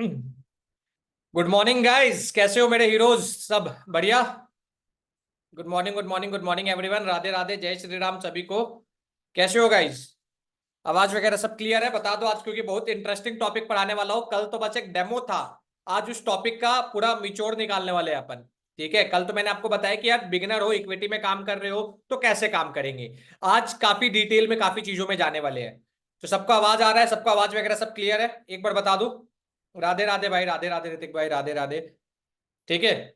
Good morning guys, कैसे हो मेरे हीरोज? सब बढ़िया। Good morning, good morning, good morning everyone. Radhe Radhe, जय श्री राम सभी को। कैसे हो गाइस? आवाज वगैरह सब क्लियर है? बता दो आज, क्योंकि बहुत इंटरेस्टिंग टॉपिक पढ़ाने वाला हूँ। कल तो बस एक डेमो था, आज उस टॉपिक का पूरा निचोड़ निकालने वाले हैं अपन। ठीक है, कल तो मैंने आपको बताया कि यार बिगिनर हो, इक्विटी में काम कर रहे हो तो कैसे काम करेंगे। आज काफी डिटेल में काफी चीजों में जाने वाले हैं। तो सबको आवाज आ रहा है? सबको आवाज वगैरह सब क्लियर है? एक बार बता दो। राधे राधे भाई, राधे राधे ऋतिक भाई, राधे राधे। ठीक है,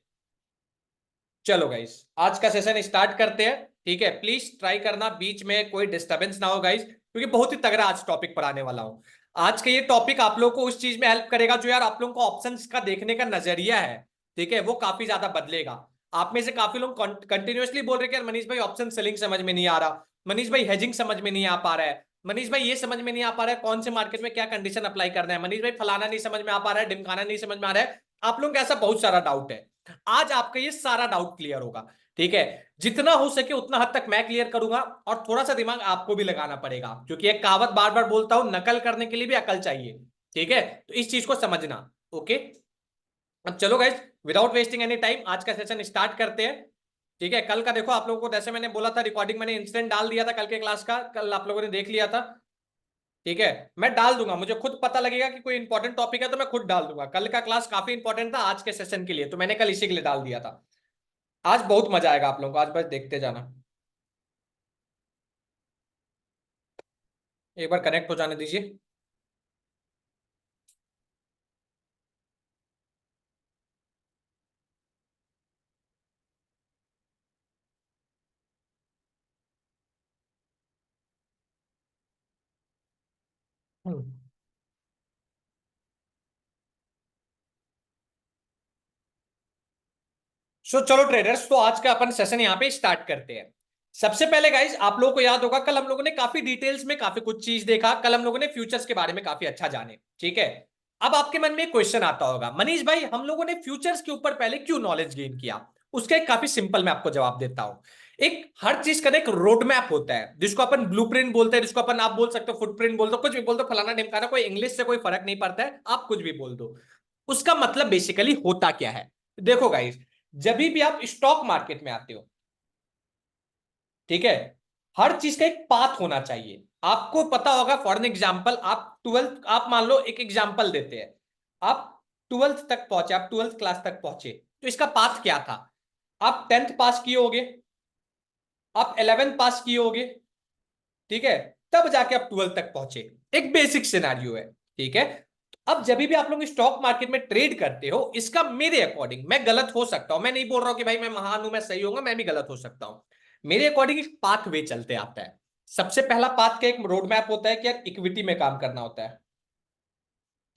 चलो गाइस आज का सेशन स्टार्ट करते हैं। ठीक है, प्लीज ट्राई करना बीच में कोई डिस्टरबेंस ना हो गाइस, क्योंकि बहुत ही तगड़ा आज टॉपिक पढ़ाने वाला हूं। आज का ये टॉपिक आप लोगों को उस चीज में हेल्प करेगा जो यार आप लोगों को ऑप्शंस का देखने का नजरिया है, ठीक है, वो काफी ज्यादा बदलेगा। आप में से काफी लोग कंटिन्यूअसली बोल रहे हैं कि यार मनीष भाई ऑप्शन सेलिंग समझ में नहीं आ रहा, मनीष भाई हेजिंग समझ में नहीं आ पा रहा है, मनीष भाई ये समझ में नहीं आ पा रहा है कौन से मार्केट में क्या कंडीशन अप्लाई करना है, मनीष भाई फलाना नहीं समझ में आ पा रहा है, ढिमकाना नहीं समझ में आ रहा है। आप लोगों का ऐसा बहुत सारा डाउट है। आज आपका ये सारा डाउट क्लियर होगा। ठीक है, जितना हो सके उतना हद तक मैं क्लियर करूंगा, और थोड़ा सा दिमाग आपको भी लगाना पड़ेगा, क्योंकि एक कहावत बार बार बोलता हूं, नकल करने के लिए भी अकल चाहिए। ठीक है, तो इस चीज को समझना। ओके, अब चलो guys, without wasting any time आज का सेशन स्टार्ट करते हैं। ठीक है, कल का देखो आप लोगों को, जैसे मैंने बोला था रिकॉर्डिंग मैंने इंस्टेंट डाल दिया था कल के क्लास का, कल आप लोगों ने देख लिया था। ठीक है, मैं डाल दूंगा, मुझे खुद पता लगेगा कि कोई इंपॉर्टेंट टॉपिक है तो मैं खुद डाल दूंगा। कल का क्लास काफी इंपॉर्टेंट था आज के सेशन के लिए, तो मैंने कल इसी के लिए डाल दिया था। आज बहुत मजा आएगा आप लोगों को, आज बस देखते जाना। एक बार कनेक्ट हो जाने दीजिए। सो चलो ट्रेडर्स, तो आज का अपन सेशन यहाँ पे स्टार्ट करते हैं। सबसे पहले गाइज आप लोगों को याद होगा कल हम लोगों ने काफी डिटेल्स में काफी कुछ चीज देखा, कल हम लोगों ने फ्यूचर्स के बारे में काफी अच्छा जाने। ठीक है, अब आपके मन में एक क्वेश्चन आता होगा, मनीष भाई हम लोगों ने फ्यूचर्स के ऊपर पहले क्यों नॉलेज गेन किया? उसका एक काफी सिंपल मैं आपको जवाब देता हूं। एक हर चीज का एक रोड मैप होता है, जिसको अपन ब्लूप्रिंट बोलते हैं, जिसको अपन आप बोल सकते हो फुटप्रिंट बोल दो, कुछ भी बोल दो, फलाना ढिमकाना, कोई इंग्लिश से कोई फर्क नहीं पड़ता है, आप कुछ भी बोल दो। उसका मतलब बेसिकली होता क्या है? देखो गाइस, जब भी आप स्टॉक मार्केट में आते हो, ठीक है, हर चीज का एक पाथ होना चाहिए। आपको पता होगा, फॉर एन एग्जाम्पल आप ट्वेल्थ, आप मान लो एक एग्जाम्पल देते हैं, आप ट्वेल्थ तक पहुंचे, आप ट्वेल्थ क्लास तक पहुंचे, तो इसका पाथ क्या था? आप टेंथ पास किए होगे, आप 11th पास किए होगे, ठीक है, तब जाके आप ट्वेल्थ तक पहुंचे। एक बेसिक सिनेरियो है। ठीक है, अब जब भी आप लोग स्टॉक मार्केट में ट्रेड करते हो, इसका मेरे अकॉर्डिंग, मैं गलत हो सकता हूं, मैं नहीं बोल रहा हूं कि भाई मैं महान हूं, मैं सही होऊंगा, मैं भी गलत हो सकता हूं। मेरे अकॉर्डिंग एक पाथ वे चलते आता है। सबसे पहला पाथ का एक रोड मैप होता है कि यार इक्विटी में काम करना होता है।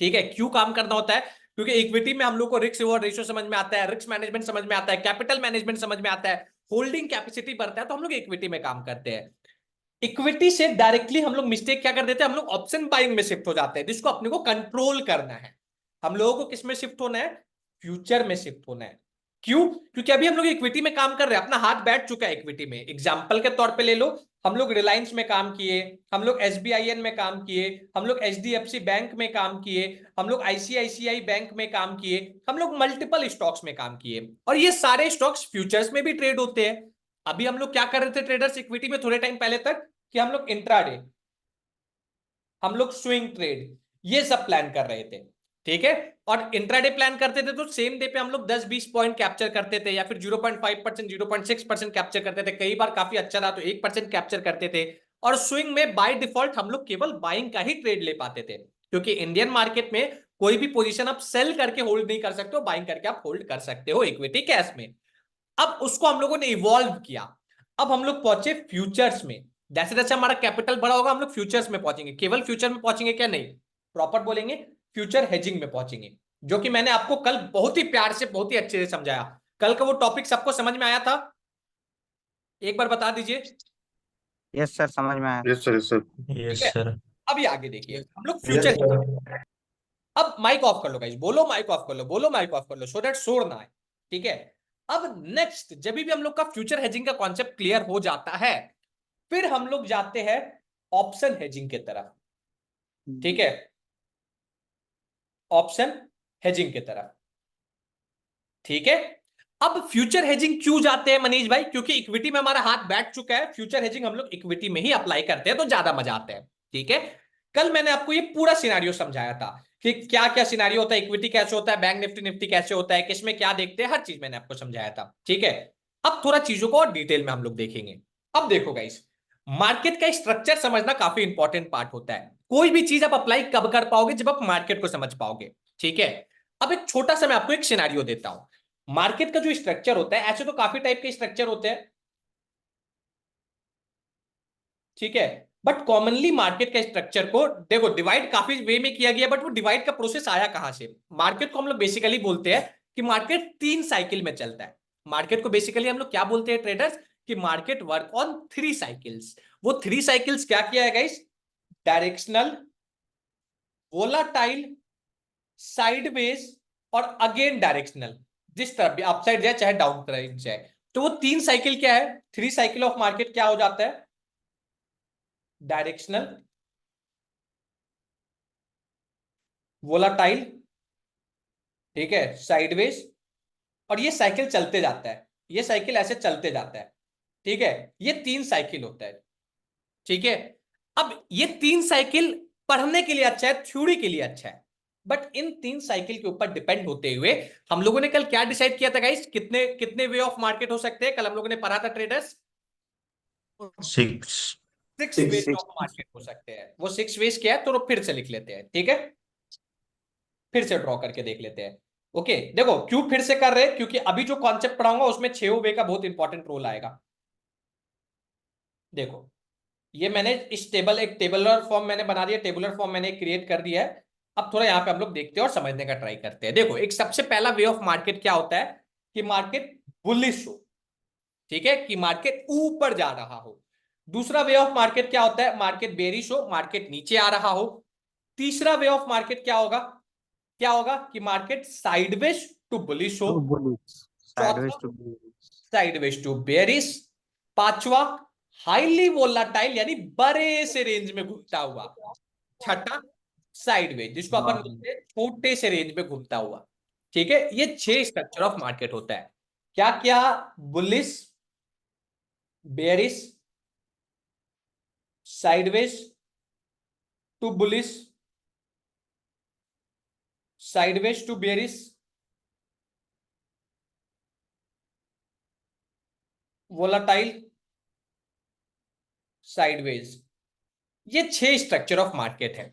ठीक है, क्यों काम करना होता है? क्योंकि इक्विटी में हम लोग को रिस्क रिवॉर्ड रेशियो समझ में आता है, रिस्क मैनेजमेंट समझ में आता है, कैपिटल मैनेजमेंट समझ में आता है, होल्डिंग कैपेसिटी बढ़ता है, तो हम लोग इक्विटी में काम करते हैं। इक्विटी से डायरेक्टली हम लोग मिस्टेक क्या कर देते हैं, हम लोग ऑप्शन बाइंग में शिफ्ट हो जाते हैं, जिसको अपने को कंट्रोल करना है। हम लोगों को किस में शिफ्ट होना है? फ्यूचर में शिफ्ट होना है। क्यों? क्योंकि अभी हम लोग इक्विटी में काम कर रहे हैं, अपना हाथ बैठ चुका है इक्विटी में। एग्जांपल के तौर पे ले लो, हम लोग रिलायंस में काम किए, हम लोग एसबीआईएन में काम किए, हम लोग एचडीएफसी बैंक में काम किए, हम लोग आईसीआईसीआई बैंक में काम किए, हम लोग मल्टीपल स्टॉक्स में काम किए, और ये सारे स्टॉक्स फ्यूचर्स में भी ट्रेड होते हैं। अभी हम लोग क्या कर रहे थे ट्रेडर्स इक्विटी में थोड़े टाइम पहले तक, कि हम लोग इंट्राडे, हम लोग स्विंग ट्रेड, ये सब प्लान कर रहे थे। ठीक है, और इंट्राडे प्लान करते थे तो सेम डे पे हम लोग 10-20 पॉइंट कैप्चर करते थे, या फिर 0.5%, 0.6% कैप्चर करते थे, कई बार काफी अच्छा रहा तो 1% कैप्चर करते थे। और स्विंग में बाय डिफॉल्ट हम लोग केवल बाइंग का ही ट्रेड ले पाते थे, क्योंकि इंडियन मार्केट में कोई भी पोजीशन आप सेल करके होल्ड नहीं कर सकते हो, बाइंग करके आप होल्ड कर सकते हो इक्विटी कैश में। अब उसको हम लोगों ने इवॉल्व किया। अब हम लोग पहुंचे फ्यूचर्स में। जैसे जैसे हमारा कैपिटल बड़ा होगा हम लोग फ्यूचर्स में पहुंचेंगे। केवल फ्यूचर में पहुंचेंगे क्या? नहीं, प्रॉपर बोलेंगे फ्यूचर हेजिंग में पहुंचेंगे, जो कि मैंने आपको कल बहुत ही प्यार से बहुत ही अच्छे से समझाया। कल का वो टॉपिक सबको समझ में आया था? एक बार बता दीजिए। यस सर, समझ में आया। Yes sir, yes sir. ठीक यस है, सर। अब ये आगे देखिए, हम लोग यस फ्यूचर। सर। अब माइक ऑफ कर लो गाइस, बोलो माइक ऑफ कर लो, बोलो माइक ऑफ कर लो, सो दैट शोर ना आए। ठीक है, अब नेक्स्ट जब भी हम लोग का फ्यूचर हेजिंग का कॉन्सेप्ट क्लियर हो जाता है, फिर हम लोग जाते हैं ऑप्शन हेजिंग की तरफ। ठीक है, ऑप्शन हेजिंग की तरफ। ठीक है, अब फ्यूचर हेजिंग क्यों जाते हैं मनीष भाई? क्योंकि इक्विटी में हमारा हाथ बैठ चुका है, फ्यूचर हेजिंग हम लोग इक्विटी में ही अप्लाई करते हैं तो ज्यादा मजा आता है। ठीक है, कल मैंने आपको ये पूरा सिनारियो समझाया था कि क्या क्या सिनारियो होता है, इक्विटी कैसे होता है, बैंक निफ्टी निफ्टी कैसे होता है, किसमें क्या देखते हैं, हर चीज मैंने आपको समझाया था। ठीक है, अब थोड़ा चीजों को और डिटेल में हम लोग देखेंगे। अब देखो गाइस, मार्केट का स्ट्रक्चर समझना काफी इंपॉर्टेंट पार्ट होता है। कोई भी चीज आप अप्लाई कब कर पाओगे? जब आप मार्केट को समझ पाओगे। ठीक है, अब एक छोटा सा मैं आपको एक सिनारियो देता हूं। मार्केट का जो स्ट्रक्चर होता है, ऐसे तो काफी टाइप के स्ट्रक्चर होते हैं, ठीक है, बट कॉमनली मार्केट का स्ट्रक्चर को देखो डिवाइड काफी वे में किया गया, बट वो डिवाइड का प्रोसेस आया कहां से? मार्केट को हम लोग बेसिकली बोलते हैं कि मार्केट 3 साइकिल में चलता है। मार्केट को बेसिकली हम लोग क्या बोलते हैं ट्रेडर्स? कि मार्केट वर्क ऑन 3 साइकिल्स। वो 3 साइकिल्स क्या किया है गाइस? डायरेक्शनल, वोलाटाइल, साइडवेज और अगेन डायरेक्शनल। जिस तरफ भी अपसाइड जाए चाहे डाउन साइड जाए, तो वो 3 साइकिल क्या है? 3 साइकिल ऑफ मार्केट क्या हो जाता है? डायरेक्शनल, वोलाटाइल, ठीक है, साइडवेज, और ये साइकिल चलते जाता है, ये साइकिल ऐसे चलते जाता है। ठीक है, ये 3 साइकिल होता है। ठीक है, अब ये 3 साइकिल पढ़ने के लिए अच्छा है, थ्योरी के लिए अच्छा है, बट इन 3 साइकिल के ऊपर डिपेंड होते हुए हम लोगों ने कल क्या डिसाइड किया था गाइस? कितने कितने वे ऑफ मार्केट हो सकते हैं? कल हम लोगों ने पढ़ा था ट्रेडर्स, 6। 6 ways of 6। मार्केट हो सकते हैं। वो 6 वेज क्या है तो फिर से लिख लेते हैं। ठीक है, फिर से ड्रॉ करके देख लेते हैं। ओके, देखो क्यों फिर से कर रहे हैं? क्योंकि अभी जो कॉन्सेप्ट पढ़ाऊंगा उसमें 6 वे का बहुत इंपॉर्टेंट रोल आएगा। देखो, ये मैंने इस टेबल, एक टेबुलर फॉर्म मैंने बना दिया, टेबुलर फॉर्म मैंने क्रिएट कर दिया है। अब थोड़ा यहाँ पे हम लोग देखते हैं और समझने का ट्राई करते हैं। देखो, एक सबसे पहला वे ऑफ मार्केट क्या होता है? कि मार्केट बुलिश हो। ठीक है, कि मार्केट ऊपर जा रहा हो। दूसरा वे ऑफ मार्केट क्या होता है? मार्केट बेरिश हो, मार्केट नीचे आ रहा हो। तीसरा वे ऑफ मार्केट क्या होगा? क्या होगा? कि मार्केट साइडवेज टू बुलिश हो। To bullish. चौथा, sideways to bullish. Sideways to bearish. पांचवा, हाईली वोलाटाइल यानी बड़े से रेंज में घूमता हुआ। छठा, साइडवेज, जिसको अपन बोलते हैं छोटे से रेंज में घूमता हुआ। ठीक है, ये 6 स्ट्रक्चर ऑफ मार्केट होता है। क्या क्या? Bullish, bearish, sideways to bullish, sideways to bearish, volatile, sideways. ये 6 स्ट्रक्चर ऑफ मार्केट है।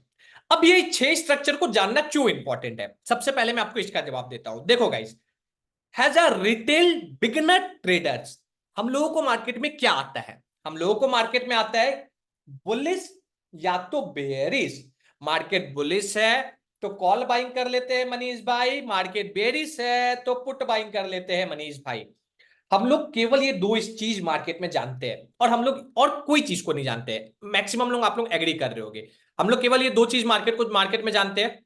अब ये 6 स्ट्रक्चर को जानना क्यों इंपॉर्टेंट है? सबसे पहले मैं आपको इसका जवाब देता हूं। देखो guys, has a retail beginner traders, हम लोगों को मार्केट में क्या आता है? हम लोगों को मार्केट में आता है बुलिश या तो बेरिश। मार्केट बुलिश है तो कॉल बाइंग कर लेते हैं मनीष भाई, मार्केट बेरिश है तो पुट बाइंग कर लेते हैं मनीष भाई। हम लोग केवल ये दो इस चीज मार्केट में जानते हैं, और हम लोग और कोई चीज को नहीं जानते हैं। मैक्सिमम लोग, आप लोग एग्री कर रहे होगे, हम लोग केवल ये दो चीज मार्केट में जानते हैं।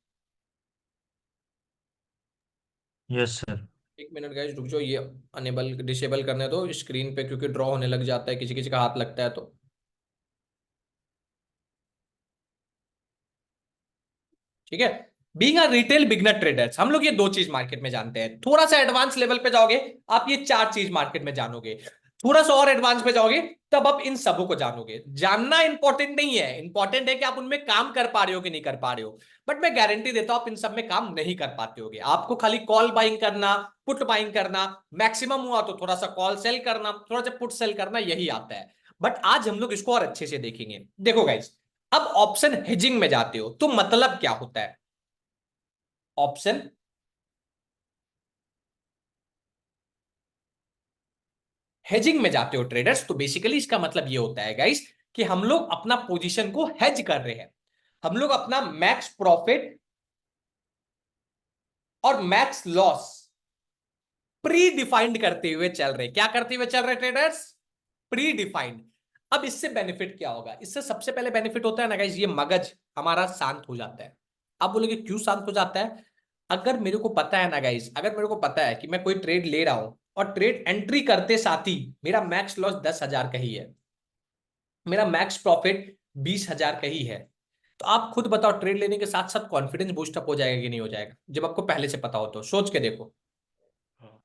Yes sir. 1 मिनट गाइस रुक जाओ, ये अनेबल डिसेबल करने दो स्क्रीन पे, क्योंकि ड्रॉ होने लग जाता है, किसी किसी का हाथ लगता है तो। ठीक है, being a retail beginner traders, हम लोग ये दो चीज मार्केट में जानते हैं। थोड़ा सा एडवांस लेवल पे जाओगे, आप ये 4 चीज मार्केट में जानोगे। थोड़ा सा और एडवांस पे जाओगे, तब आप इन सबों को जानोगे। जानना इंपॉर्टेंट नहीं है, इंपॉर्टेंट है कि आप उनमें काम कर पा रहे हो कि नहीं कर पा रहे हो। बट मैं गारंटी देता हूं आप इन सब में काम नहीं कर पाते होगे। आपको खाली कॉल बाइंग करना, पुट बाइंग करना, मैक्सिमम हुआ तो थोड़ा सा कॉल सेल करना, थोड़ा सा पुट सेल करना, यही आता है। बट आज हम लोग इसको और अच्छे से देखेंगे। देखो गाइस, अब ऑप्शन हेजिंग में जाते हो तो मतलब क्या होता है? ऑप्शन हेजिंग में जाते हो ट्रेडर्स तो बेसिकली इसका मतलब ये होता है गाइस कि हम लोग अपना पोजीशन को हेज कर रहे हैं। हम लोग अपना मैक्स प्रॉफिट और मैक्स लॉस प्री डिफाइंड करते हुए चल रहे। क्या करते हुए चल रहे ट्रेडर्स? Pre defined. अब इससे बेनिफिट क्या होगा? इससे सबसे पहले बेनिफिट होता है ना गाइस, ये मगज हमारा शांत हो जाता है। आप बोलोगे क्यों शांत हो जाता है? अगर मेरे को पता है ना गाइस, अगर मेरे को पता है कि मैं कोई ट्रेड ले रहा हूं और ट्रेड एंट्री करते साथ ही मेरा मैक्स लॉस 10,000 का ही है, मेरा मैक्स प्रॉफिट 20,000 का ही है, तो आप खुद बताओ, ट्रेड लेने के साथ साथ कॉन्फिडेंस बूस्ट अप हो जाएगा कि नहीं हो जाएगा, जब आपको पहले से पता हो तो सोच के देखो। हाँ।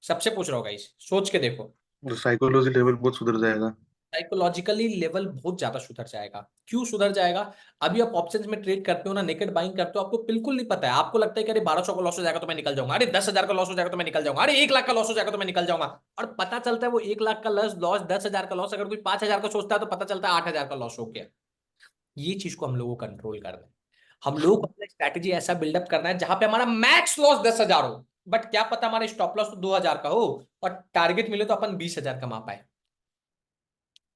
सबसे पूछ रहा होगा इस, सोच के देखो। जो साइकोलॉजी लेवल बहुत सुधर जाएगा। साइकोलॉजिकली लेवल बहुत ज्यादा सुधर जाएगा। क्यों सुधर जाएगा? अभी आप ऑप्शंस में ट्रेड करते हो ना, नेकेड बाइंग करते हो, आपको बिल्कुल नहीं पता है। आपको लगता है कि अरे 1200 का लॉस हो जाएगा तो मैं निकल जाऊंगा, अरे 10,000 का लॉस हो जाएगा तो मैं निकल जाऊंगा, अरे 1 लाख का लॉस हो जाएगा तो मैं निकल जाऊंगा। और पता चलता है वो 1 लाख का लॉस लॉस 10,000 का लॉस, अगर कोई 5,000 का सोचता है तो पता चलता है 8,000 का लॉस हो गया। ये चीज को हम लोगों को कंट्रोल करना है। हम लोगों को अपना स्ट्रैटेजी ऐसा बिल्डअप करना है जहां पे हमारा मैक्स लॉस 10,000 हो, बट क्या पता हमारा स्टॉप लॉस तो 2,000 का हो और टारगेट मिले तो अपन 20,000 कमा पाए।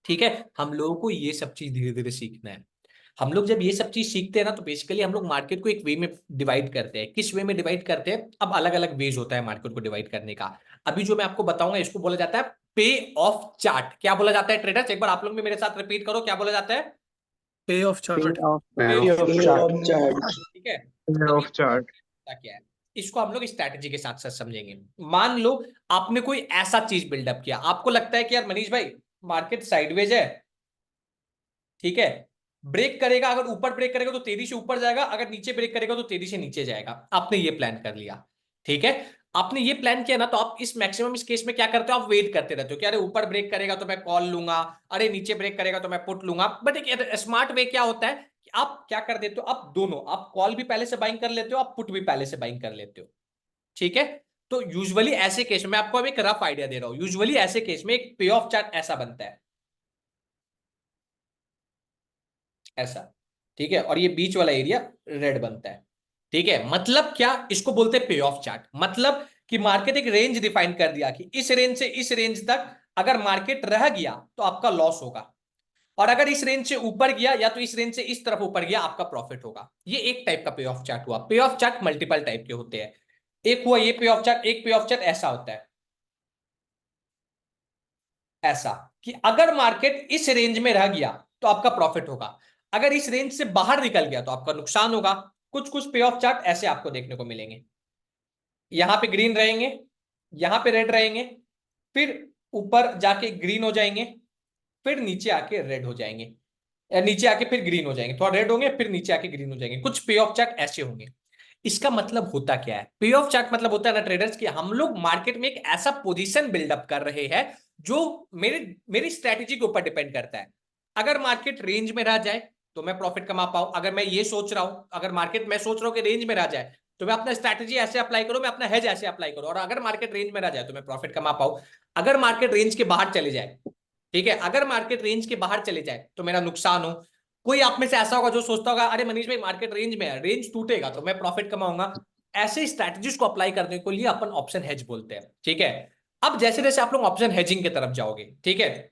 ठीक है, हम लोगों को ये सब चीज धीरे धीरे सीखना है। हम लोग जब ये सब चीज सीखते हैं ना, तो बेसिकली हम लोग मार्केट को एक वे में डिवाइड करते हैं। किस वे में डिवाइड करते हैं? अब अलग अलग वेज होता है मार्केट को डिवाइड करने का। अभी जो मैं आपको बताऊंगा इसको बोला जाता है पे ऑफ चार्ट। क्या बोला जाता है ट्रेडर्स? एक बार आप लोग भी मेरे साथ रिपीट करो, क्या बोला जाता है? पे ऑफ चार्ट। पे ऑफ चार्ट। ठीक है, पे अभी ऑफ चार्ट। क्या है, इसको हम लोग स्ट्रैटेजी के साथ साथ समझेंगे। मान लो आपने कोई ऐसा चीज बिल्डअप किया, आपको लगता है कि यार मनीष भाई मार्केट साइडवेज है, ठीक है, ब्रेक करेगा, अगर ऊपर ब्रेक करेगा तो तेजी से ऊपर जाएगा, अगर नीचे ब्रेक करेगा तो तेजी से नीचे जाएगा। आपने ये प्लान कर लिया, ठीक है। आपने ये प्लान किया ना, तो आप इस मैक्सिमम इस केस में क्या करते हो, आप वेट करते रहते हो कि अरे ऊपर ब्रेक करेगा तो मैं कॉल लूंगा, अरे नीचे ब्रेक करेगा तो मैं पुट लूंगा। बट एक स्मार्ट वे क्या होता है कि आप क्या कर देते हो, आप दोनों, आप कॉल भी पहले से बाइंग कर लेते हो, आप पुट भी पहले से बाइंग कर लेते हो। ठीक है, तो यूजुअली ऐसे केस में, मैं आपको अब एक रफ आइडिया दे रहा हूं, यूजुअली ऐसे केस में एक पे ऑफ चार्ट ऐसा बनता है, ऐसा। ठीक है, और ये बीच वाला एरिया रेड बनता है। ठीक है, मतलब क्या, इसको बोलते हैं पे ऑफ चार्ट। मतलब कि मार्केट एक रेंज डिफाइन कर दिया कि इस रेंज से इस रेंज तक अगर मार्केट रह गया तो आपका लॉस होगा, और अगर इस रेंज से ऊपर गया या तो इस रेंज से इस तरफ ऊपर गया आपका प्रॉफिट होगा। ये एक टाइप का पे ऑफ चार्ट हुआ। पे ऑफ चार्ट मल्टीपल टाइप के होते हैं। एक हुआ ये पे ऑफ चार्ट, एक पे ऑफ चार्ट ऐसा होता है, ऐसा कि अगर मार्केट इस रेंज में रह गया तो आपका प्रॉफिट होगा, अगर इस रेंज से बाहर निकल गया तो आपका नुकसान होगा। कुछ कुछ पे ऑफ चार्ट ऐसे आपको देखने को मिलेंगे, यहां पे ग्रीन रहेंगे, यहां पे रेड रहेंगे, फिर ऊपर जाके ग्रीन हो जाएंगे, फिर नीचे आके रेड हो जाएंगे, या नीचे आके फिर ग्रीन हो जाएंगे, थोड़ा रेड होंगे फिर नीचे आके ग्रीन हो जाएंगे। कुछ पे ऑफ चार्ट ऐसे होंगे। इसका मतलब होता क्या है? पे ऑफ चार्ट मतलब होता है ना ट्रेडर्स, कि हम लोग मार्केट में एक ऐसा पोजीशन बिल्डअप कर रहे हैं जो मेरे मेरी स्ट्रेटेजी के ऊपर डिपेंड करता है। अगर मार्केट रेंज में रह जाए तो मैं प्रॉफिट कमा पाऊं, अगर मैं ये सोच रहा हूं, अगर मार्केट मैं सोच रहा हूं कि रेंज में रह जाए तो मैं अपना स्ट्रैटेजी ऐसे अप्लाई करूं, मैं अपना हेज ऐसे अप्लाई करूं, और अगर मार्केट रेंज में रह जाए तो मैं प्रॉफिट कमा पाऊं। अगर मार्केट रेंज के बाहर चले जाए, ठीक है, अगर मार्केट रेंज के बाहर चले जाए तो मेरा नुकसान हो। कोई आप में से ऐसा होगा जो सोचता होगा अरे मनीष भाई मार्केट रेंज में है, रेंज टूटेगा तो मैं प्रॉफिट कमाऊंगा। ऐसे स्ट्रैटेजीज को अप्लाई करने के लिए अपन ऑप्शन हेज बोलते हैं। ठीक है, अब जैसे जैसे आप लोग ऑप्शन हेजिंग की तरफ जाओगे, ठीक है,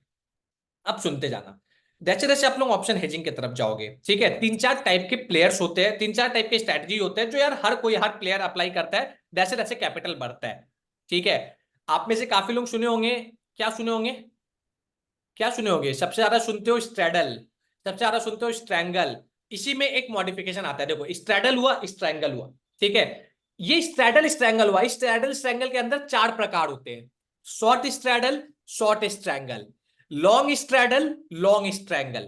अब सुनते जाना, जैसे जैसे आप लोग ऑप्शन हेजिंग की तरफ जाओगे, ठीक है, 3-4 टाइप के प्लेयर्स होते हैं, 3-4 टाइप के स्ट्रैटेजी होते हैं जो यार हर कोई, हर प्लेयर अप्लाई करता है, जैसे जैसे कैपिटल बढ़ता है। ठीक है, आप में से काफी लोग सुने होंगे, क्या सुने होंगे, क्या सुने होंगे, सबसे ज्यादा सुनते हो स्ट्रेडल, सबसे ज्यादा सुनते हो स्ट्रैंगल। इसी में एक मॉडिफिकेशन आता है, देखो स्ट्रेडल हुआ, स्ट्रैंगल हुआ, ठीक है। ये स्ट्रेडल स्ट्रैंगल हुआ, स्ट्रेडल स्ट्रैंगल के अंदर 4 प्रकार होते हैं। Short straddle, short strangle, long straddle, long strangle,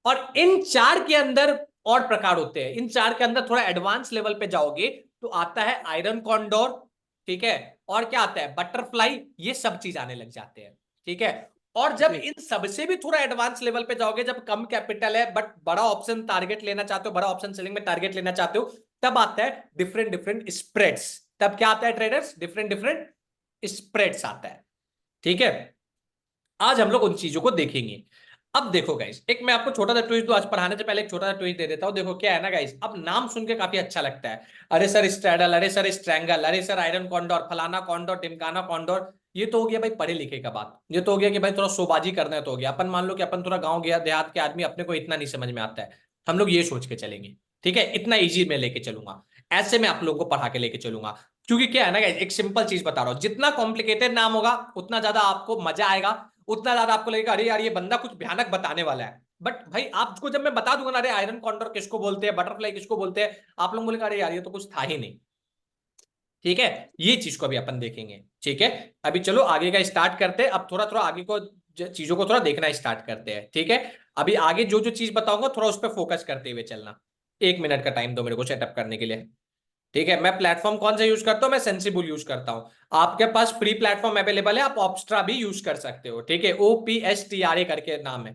और इन 4 के अंदर और प्रकार होते हैं। इन 4 के अंदर थोड़ा एडवांस लेवल पे जाओगे तो आता है आयरन कॉन्डोर, ठीक है, और क्या आता है, बटरफ्लाई, ये सब चीज आने लग जाते हैं। ठीक है, और जब इन सबसे भी थोड़ा एडवांस लेवल पे जाओगे, जब कम कैपिटल है बट बड़ा ऑप्शन टारगेट लेना चाहते हो, बड़ा ऑप्शन सेलिंग में टारगेट लेना चाहते हो, तब आता है डिफरेंट डिफरेंट स्प्रेड्स। तब क्या आता है ट्रेडर्स? डिफरेंट डिफरेंट स्प्रेड्स आता है। ठीक है, आज हम लोग उन चीजों को देखेंगे। अब देखो गाइस, एक मैं आपको छोटा सा ट्विस्ट दूं, आज पढ़ाने से पहले एक छोटा सा ट्विस्ट दे देता हूं। देखो क्या है ना गाइस, अब नाम सुन के काफी अच्छा लगता है, अरे सर स्ट्रैडल, अरे सर स्ट्रैंगल, अरे सर आयरन कॉन्डोर, फलाना कॉन्डोर, टिमकाना कॉन्डोर। ये तो हो गया भाई पढ़े लिखे का बात, ये तो हो गया कि भाई थोड़ा शोबाजी करना है तो हो गया। अपन मान लो कि अपन थोड़ा गांव गया देहात के आदमी, अपने को इतना नहीं समझ में आता है, हम लोग ये सोच के चलेंगे, ठीक है, इतना इजी में लेके चलूंगा, ऐसे में आप लोगों को पढ़ा के लेके चलूंगा। क्योंकि क्या है ना गाइस, एक सिंपल चीज बता रहा हूं, जितना कॉम्प्लिकेटेड नाम होगा उतना ज्यादा आपको मजा आएगा, उतना ज्यादा आपको लगेगा अरे यार ये बंदा कुछ भयानक बताने वाला है। बट भाई आपको जब मैं बता दूंगा ना, अरे आयरन कॉन्डोर किसको बोलते हैं, बटरफ्लाई किसको बोलते हैं, आप लोग बोलेंगे अरे यार ये तो कुछ था ही नहीं। ठीक है, ये चीज को अभी अपन देखेंगे। ठीक है, अभी चलो आगे का स्टार्ट करते हैं, अब थोड़ा थोड़ा आगे को चीजों को थोड़ा देखना स्टार्ट करते हैं। ठीक है, अभी आगे जो जो चीज बताऊंगा थोड़ा उस पर फोकस करते हुए चलना। 1 मिनट का टाइम दो मेरे को सेटअप करने के लिए। ठीक है, मैं प्लेटफॉर्म कौन सा यूज करता हूँ? मैं सेंसिबल यूज करता हूँ। आपके पास फ्री प्लेटफॉर्म अवेलेबल है, आप ऑप्स्ट्रा भी यूज कर सकते हो। ठीक है, OPSTRA करके नाम है।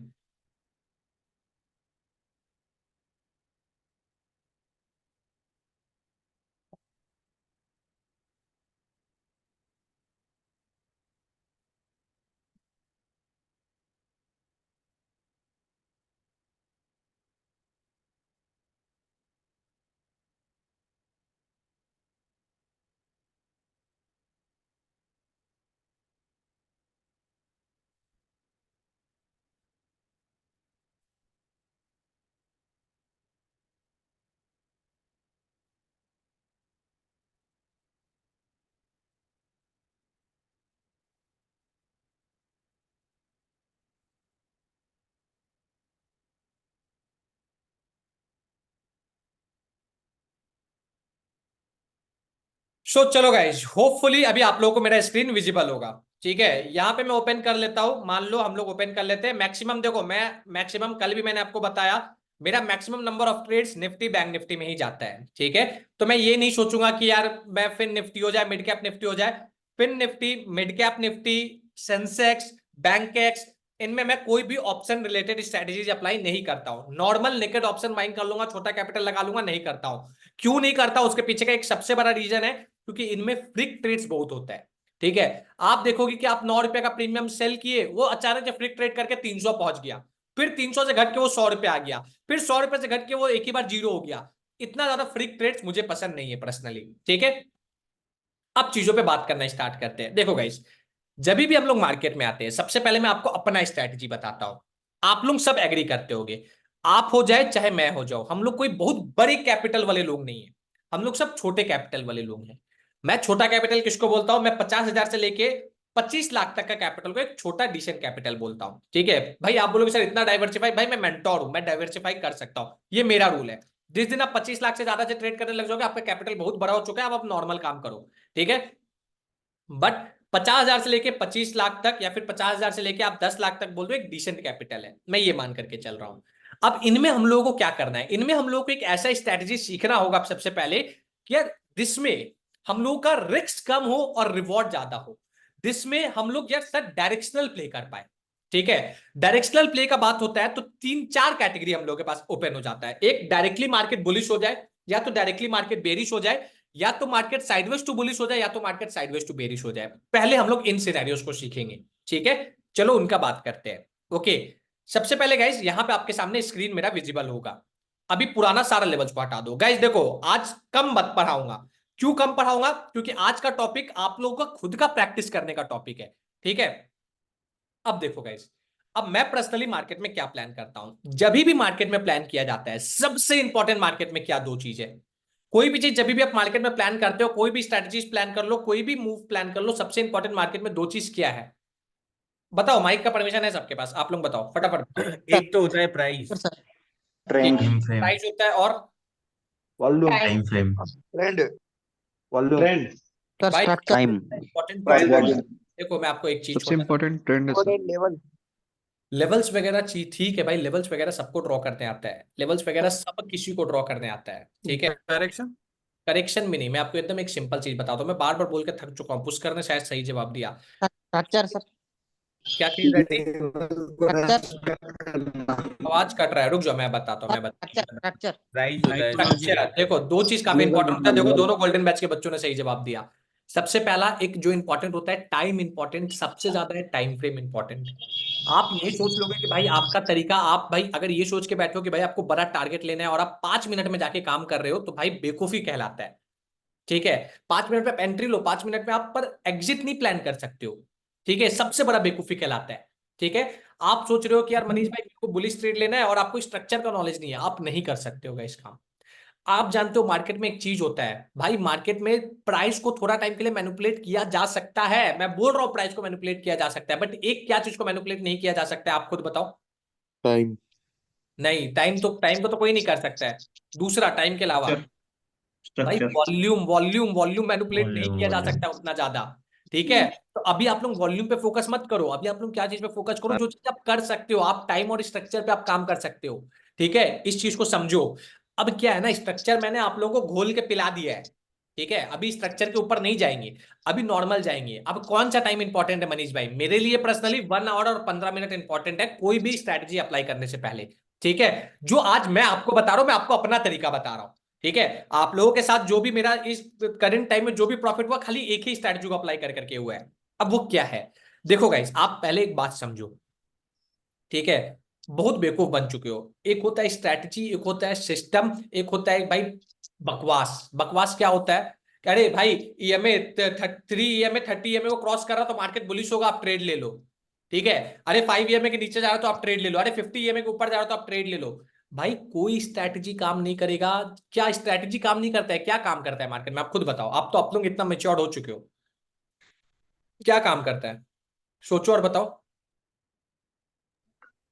चलो गाइज, होपफुली अभी आप लोगों को मेरा स्क्रीन विजिबल होगा। ठीक है, यहाँ पे मैं ओपन कर लेता हूं। मान लो हम लोग ओपन कर लेते हैं। मैक्सिमम देखो, मैं मैक्सिमम कल भी मैंने आपको बताया, मेरा maximum number of trades Nifty Bank Nifty में ही जाता है। ठीक है, तो मैं ये नहीं सोचूंगा कि यार मैं फिर निफ्टी हो जाए, मिड कैप निफ्टी हो जाए। फिर Nifty, mid cap Nifty, Sensex, Bankex, इनमें मैं कोई भी ऑप्शन रिलेटेड स्ट्रेटेजीज अप्लाई नहीं करता हूं। नॉर्मल नेकेड ऑप्शन बाइंग कर लूंगा, छोटा कैपिटल लगा लूंगा, नहीं करता हूं। क्यों नहीं करता? उसके पीछे का एक सबसे बड़ा रीजन है, क्योंकि इनमें फ्रिक ट्रेड्स बहुत होता है। ठीक है, आप देखोगे कि आप 9 रुपए का प्रीमियम सेल किए, वो अचानक से फ्रिक ट्रेड करके 300 पहुंच गया, फिर 300 से घट के वो 100 रुपए आ गया, फिर 100 रुपए से घट के वो एक ही बार जीरो हो गया। इतना ज्यादा फ्रिक ट्रेड्स मुझे पसंद नहीं है पर्सनली। ठीक है, अब चीजों पे बात करना स्टार्ट करते हैं। देखो गाइस, जब भी हम लोग मार्केट में आते हैं, सबसे पहले मैं आपको अपना स्ट्रैटेजी बताता हूं। आप लोग सब एग्री करते होगे, आप हो जाए चाहे मैं हो जाऊं, हम लोग कोई बहुत बड़े कैपिटल वाले लोग नहीं है। हम लोग सब छोटे कैपिटल वाले लोग हैं। मैं छोटा कैपिटल किसको बोलता हूं? मैं 50,000 से लेके 25 लाख तक का कैपिटल को एक छोटा डिसेंट कैपिटल बोलता हूं। ठीक है भाई, आप बोलोगे सर इतना डाइवर्सिफाई, भाई मैं मेंटोर हूं, मैं डाइवर्सिफाई कर सकता हूं, ये मेरा रूल है। जिस दिन आप 25 लाख से ज्यादा से ट्रेड करने लग जाओगे, आपका कैपिटल बहुत बड़ा हो चुका है, अब आप नॉर्मल काम करो। ठीक है, बट 50,000 से लेके 25 लाख तक, या फिर 50,000 से लेके आप 10 लाख तक बोल दो, एक डिसेंट कैपिटल है, मैं ये मान करके चल रहा हूं। अब इनमें हम लोगों को क्या करना है? इनमें हम लोगों को एक ऐसा स्ट्रैटेजी सीखना होगा सबसे पहले कि यार जिसमें हम लोगों का रिस्क कम हो और रिवॉर्ड ज्यादा हो, जिसमें हम लोग यार सर डायरेक्शनल प्ले कर पाए। ठीक है, डायरेक्शनल प्ले का बात होता है तो 3-4 कैटेगरी हम लोगों के पास ओपन हो जाता है। एक, डायरेक्टली मार्केट बुलिश हो जाए, या तो डायरेक्टली मार्केट बेरिश हो जाए, या तो मार्केट साइडवेज टू बुलिश हो जाए, या तो मार्केट साइडवेज टू बेरिश हो जाए। पहले हम लोग इन सिनेरियोस को सीखेंगे। ठीक है, चलो उनका बात करते हैं। ओके, सबसे पहले गाइस, यहां पे आपके सामने स्क्रीन मेरा विजिबल होगा। अभी पुराना सारा लेवल्स को हटा दो गाइस। देखो, आज कम मत पढ़ाऊंगा। क्यों कम पढ़ाऊंगा? क्योंकि आज का टॉपिक आप लोगों का खुद का प्रैक्टिस करने का टॉपिक है। ठीक है, अब देखो गाइस, अब मैं पर्सनली मार्केट में क्या प्लान करता हूं। जब भी मार्केट में प्लान किया जाता है, सबसे इंपॉर्टेंट मार्केट में क्या दो चीज है। कोई भी चीज जब भी आप मार्केट में प्लान करते हो, कोई भी स्ट्रेटजीज प्लान कर लो, कोई भी मूव प्लान कर लो, सबसे इंपॉर्टेंट मार्केट में दो चीज क्या है? बताओ, माइक का परमिशन है सबके पास, आप लोग बताओ फटाफट। एक तो होता है price, trend, time frame, price होता है, और volume, time frame, trend, volume, trend, भाई टाइम, इंपॉर्टेंट प्राइस वॉल्यूम, देखो, मैं आपको एक चीज सबसे इम्पोर्टेंट ट्रेंड है सर। लेवल, लेवल्स वगैरह चीज ठीक है भाई, लेवल्स वगैरह सबको ड्रॉ करने आता है, लेवल्स वगैरह सब किसी को ड्रॉ करने आता है। ठीक है, डायरेक्शन। करेक्शन भी नहीं, मैं आपको एकदम एक सिंपल चीज बताता हूँ, मैं बार बार बोल के थक चुका हूँ, पुश करने शायद सही जवाब दिया। स्ट्रक्चर सर, क्या चीज रहती? स्ट्रक्चर, आवाज कट रहा है, रुक जाओ, मैं बताता हूँ, मैं बताता हूँ। स्ट्रक्चर, प्राइस होता है स्ट्रक्चर, देखो दो चीज काफी इंपॉर्टेंट होता है। देखो, दोनों गोल्डन बैच के बच्चों ने सही जवाब दिया। सबसे पहला एक जो इंपॉर्टेंट होता है, टाइम इंपॉर्टेंट सबसे ज्यादा है, टाइम फ्रेम इंपॉर्टेंट। आप ये सोच लोगे कि भाई आपका तरीका, आप भाई अगर ये सोच के बैठो कि भाई आपको बड़ा टारगेट लेना है और आप 5 मिनट में जाके काम कर रहे हो, तो भाई बेवकूफी कहलाता है। ठीक है, 5 मिनट में एंट्री लो, 5 मिनट में आप पर एग्जिट नहीं प्लान कर सकते हो। ठीक है, सबसे बड़ा बेवकूफी कहलाता है। ठीक है, आप सोच रहे हो कि यार मनीष भाई को बुलिश ट्रेड लेना है और आपको स्ट्रक्चर का नॉलेज नहीं है, आप नहीं कर सकते होगा इस काम। आप जानते हो मार्केट में एक चीज होता है भाई, मार्केट में प्राइस को थोड़ा टाइम के लिए मैनिपुलेट किया जा सकता है। मैं बोल रहा हूं प्राइस को मैनिपुलेट किया जा सकता है, बट एक क्या चीज को मैनिपुलेट नहीं किया जा सकता है, आप खुद बताओ। टाइम, नहीं, टाइम को तो कोई नहीं कर सकता है। दूसरा, टाइम के अलावा भाई स्ट्रक्चर, वॉल्यूम, वॉल्यूम मैनिपुलेट नहीं वॉल्यूम, किया जा वॉल्यूम, सकता उतना ज्यादा। ठीक है। तो अभी आप लोग वॉल्यूम पे फोकस मत करो, अभी आप लोग क्या चीज पे फोकस करो, जो चीज आप कर सकते हो, आप टाइम और स्ट्रक्चर पे आप काम कर सकते हो। ठीक है, इस चीज को समझो। अब क्या है ना, स्ट्रक्चर मैंने आप लोगों को घोल के पिला दिया है। ठीक है, अभी स्ट्रक्चर के ऊपर नहीं जाएंगे, अभी नॉर्मल जाएंगे। अब कौन सा टाइम इंपॉर्टेंट है मनीष भाई? मेरे लिए पर्सनली 1 आवर और 15 मिनट इंपॉर्टेंट है कोई भी स्ट्रैटेजी अप्लाई करने से पहले। ठीक है, जो आज मैं आपको बता रहा हूं, मैं आपको अपना तरीका बता रहा हूं। ठीक है, आप लोगों के साथ जो भी मेरा इस करंट टाइम में जो भी प्रॉफिट हुआ, खाली एक ही स्ट्रैटेजी को अप्लाई कर करके हुआ है। अब वो क्या है? देखो गाइस, आप पहले एक बात समझो। ठीक है, बहुत बेवकूफ बन चुके हो। एक होता है स्ट्रैटेजी, एक होता है सिस्टम, एक होता है भाई बकवास। बकवास क्या होता है कि अरे भाई ईएमए 3 ईएमए 30 ईएमए को क्रॉस कर रहा तो मार्केट बुलिश होगा, आप ट्रेड ले लो। ठीक है, अरे 5 ईएमए के नीचे जा रहा तो आप ट्रेड ले लो, अरे 50 ईएमए के ऊपर जा रहा तो आप ट्रेड ले लो। भाई कोई स्ट्रैटेजी काम नहीं करेगा। क्या स्ट्रैटेजी काम नहीं करता है? क्या काम करता है मार्केट में? आप खुद बताओ, आप तो आप लोग इतना मेच्योर्ड हो चुके हो। क्या काम करता है? सोचो और बताओ।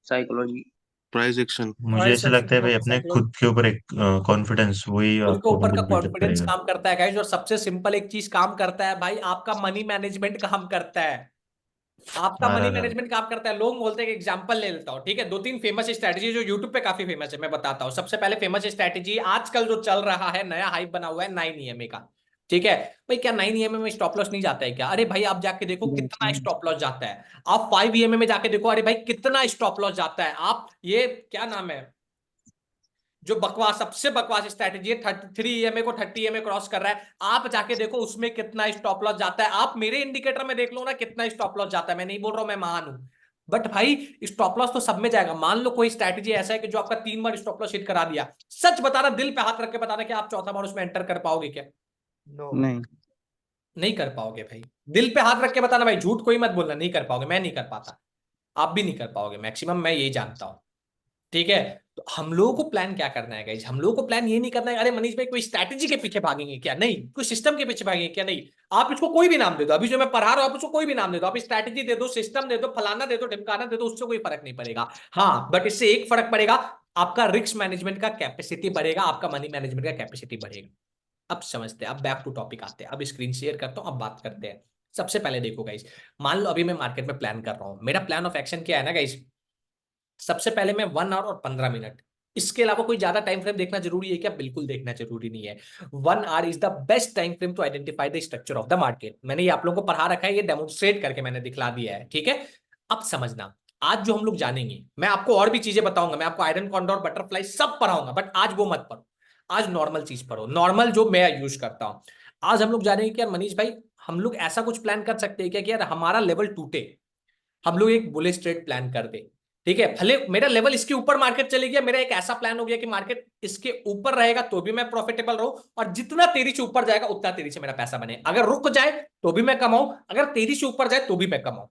साइकोलॉजी। Price action. मुझे ऐसा लगता है भाई अपने खुद के ऊपर एक कॉन्फिडेंस, वही खुद के आपको ऊपर का मतलब बिल्डअप कॉन्फिडेंस करेगा। काम करता है गाइस, और सबसे सिंपल एक चीज काम करता है भाई, आपका मनी मैनेजमेंट काम करता है। आपका मनी आराम। मैनेजमेंट काम करता है। लोग बोलते हैं कि एग्जांपल ले लेता हूं, ठीक है, 2-3 फेमस स्ट्रैटेजी जो यूट्यूब पे काफी फेमस है, मैं बताता हूं। सबसे पहले फेमस स्ट्रैटेजी आजकल जो चल रहा है, नया हाइप बना हुआ है 9 ईएमए का। ठीक है भाई, क्या 9 ईएमए में स्टॉप लॉस नहीं जाता है क्या? अरे भाई आप जाके देखो कितना स्टॉप लॉस जाता है। आप 5 ईएमए में जाके देखो, अरे भाई कितना स्टॉप लॉस जाता है। आप ये क्या नाम है जो बकवास, सबसे बकवास स्ट्रैटेजी है, 3 ईएमए को 30 ईएमए क्रॉस कर रहा है, आप जाके देखो उसमें कितना स्टॉप लॉस जाता है। आप मेरे इंडिकेटर में देख लो ना कितना स्टॉप लॉस जाता है। मैं नहीं बोल रहा हूं मैं महान हूं, बट भाई स्टॉप लॉस तो सब में जाएगा। मान लो कोई स्ट्रैटेजी ऐसा है कि जो आपका 3 बार स्टॉप लॉस हिट करा दिया, सच बताना, दिल पे हाथ रख के बताना कि आप चौथा बार उसमें एंटर कर पाओगे क्या? नहीं। नहीं कर पाओगे भाई। दिल पे हाथ रख के बताना भाई, झूठ कोई मत बोलना, नहीं कर पाओगे। मैं नहीं कर पाता, आप भी नहीं कर पाओगे मैक्सिमम, मैं यही जानता हूं। ठीक है, तो हम लोगों को प्लान क्या करना है गाइज? हम लोगों को प्लान ये नहीं करना है अरे मनीष भाई कोई स्ट्रैटेजी के पीछे भागेंगे क्या, नहीं कोई सिस्टम के पीछे भागेंगे क्या, नहीं। आप इसको कोई भी नाम दे दो, अभी जो मैं पढ़ा रहा हूं आप उसको कोई भी नाम दे दो, आप स्ट्रैटेजी दे दो, सिस्टम दे दो, फलाना दे दो, ढिमकाना दे दो, उससे कोई फर्क नहीं पड़ेगा। हाँ, बट इससे एक फर्क पड़ेगा, आपका रिस्क मैनेजमेंट का कैपेसिटी बढ़ेगा, आपका मनी मैनेजमेंट का कैपेसिटी बढ़ेगा। अब समझते हैं, अब बैक टू टॉपिक आते हैं। अब स्क्रीन शेयर करता हूं, अब बात करते हैं। सबसे पहले देखो गाइज, मान लो अभी मैं मार्केट में प्लान कर रहा हूं, मेरा प्लान ऑफ एक्शन क्या है ना गाइज? सबसे पहले मैं 1 आवर और 15 मिनट, इसके अलावा कोई ज्यादा टाइम फ्रेम देखना जरूरी है क्या? बिल्कुल देखना जरूरी नहीं है। 1 hour is the best time frame to identify the structure of the market. मैंने ये आप लोगों को पढ़ा रखा है, ये डेमोन्स्ट्रेट करके मैंने दिखला दिया है। ठीक है, अब समझना, आज जो हम लोग जानेंगे, मैं आपको और भी चीजें बताऊंगा, मैं आपको आयरन कॉन्डोर बटरफ्लाई सब पढ़ाऊंगा, बट आज वो मत पढ़ो। आज नॉर्मल चीज पढ़ो, नॉर्मल जो मैं यूज करता हूं। आज हम लोग जानेंगे कि यार मनीष भाई, हम लोग ऐसा कुछ प्लान कर सकते हैं क्या कि यार हमारा लेवल टूटे, हम लोग एक बुलिश ट्रेड प्लान कर दे। ठीक है, भले मेरा लेवल इसके ऊपर मार्केट चले गया, मेरा एक ऐसा प्लान हो गया कि मार्केट इसके ऊपर रहेगा तो भी मैं प्रॉफिटेबल रहूं, और जितना तेजी से ऊपर जाएगा उतना तेजी से मेरा पैसा बने। अगर रुक जाए तो भी मैं कमाऊं, अगर तेजी से ऊपर जाए तो भी मैं कमाऊं।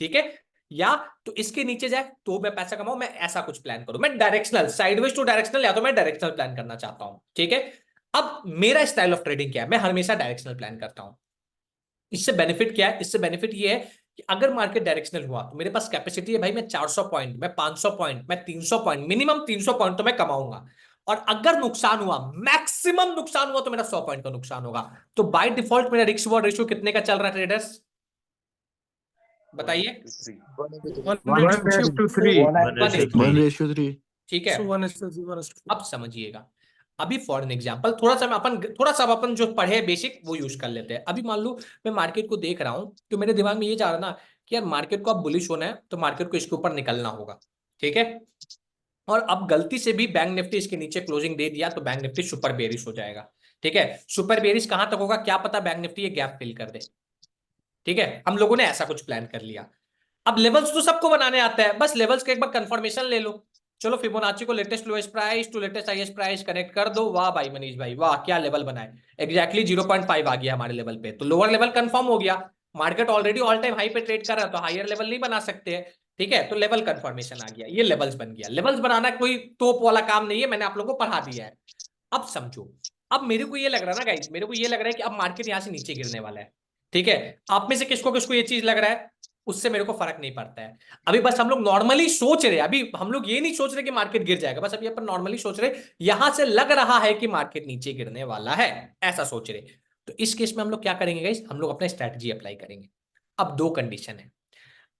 ठीक है, या तो इसके नीचे जाए तो मैं पैसा कमाऊं, मैं ऐसा कुछ प्लान करूं। मैं डायरेक्शनल, साइडवेज टू डायरेक्शनल, या तो मैं डायरेक्शनल प्लान करना चाहता हूं। ठीक है, अब मेरा स्टाइल ऑफ ट्रेडिंग क्या है? मैं हमेशा डायरेक्शनल प्लान करता हूं। इससे बेनिफिट क्या है? इससे बेनिफिट ये है कि अगर मार्केट डायरेक्शनल हुआ तो मेरे पास कैपेसिटी है भाई, मैं 400 पॉइंट, मैं 500 पॉइंट, मैं 300 पॉइंट, मिनिमम 300 पॉइंट तो मैं कमाऊंगा। और अगर नुकसान हुआ, मैक्सिमम नुकसान हुआ, तो मेरा 100 पॉइंट का नुकसान होगा। तो बाय डिफॉल्ट मेरा रिस्क रिवॉर्ड रेशियो कितने का चल रहा है ट्रेडर्स? बताइए। 1:3. 1:3। ठीक है, So 1:4. अब समझिएगा। अभी फॉर एन एग्जांपल, थोड़ा सा अपन जो पढ़े बेसिक वो यूज कर लेते हैं। अभी मान लो मैं मार्केट को देख रहा हूं, तो मेरे दिमाग में ये जा रहा ना कि यार मार्केट को अब बुलिश होना है तो मार्केट को इसके ऊपर निकलना होगा। ठीक है, और अब गलती से भी बैंक निफ्टी इसके नीचे क्लोजिंग दे दिया तो बैंक निफ्टी सुपर बेरिश हो जाएगा। ठीक है, सुपर बेरिश कहां तक होगा क्या पता, बैंक निफ्टी ये गैप फिल कर दे। ठीक है, हम लोगों ने ऐसा कुछ प्लान कर लिया। अब लेवल्स तो सबको बनाने आता है, बस लेवल्स का एक बार कंफर्मेशन ले लो। चलो फिबोनाची को latest lowest price to latest highest price connect कर दो। वाह भाई मनीष भाई वाह, क्या लेवल बनाए, एग्जैक्टली 0.5 आ गया हमारे लेवल पे, तो लोअर लेवल कंफर्म हो गया। Market already all time high पे ट्रेड कर रहा है तो हायर लेवल नहीं बना सकते हैं। ठीक है, तो लेवल कंफर्मेशन आ गया, ये लेवल्स बन गया। लेवल्स बनाना कोई तोप वाला काम नहीं है, मैंने आप लोगों को पढ़ा दिया है। अब समझो, अब मेरे को ये लग रहा है ना गाइस, मेरे को ये लग रहा है कि अब मार्केट यहां से नीचे गिरने वाला है। ठीक है, आप में से किसको किसको ये चीज लग रहा है? उससे मेरे को फर्क नहीं पड़ता है। अभी बस हम लोग नॉर्मली सोच रहे हैं, अभी हम लोग ये नहीं सोच रहे कि मार्केट गिर जाएगा, बस अभी अपन नॉर्मली सोच रहे यहां से लग रहा है कि मार्केट नीचे गिरने वाला है, ऐसा सोच रहे। तो इस केस में हम लोग क्या करेंगे गाइस, हम लोग अपना स्ट्रैटेजी अप्लाई करेंगे। अब दो कंडीशन है।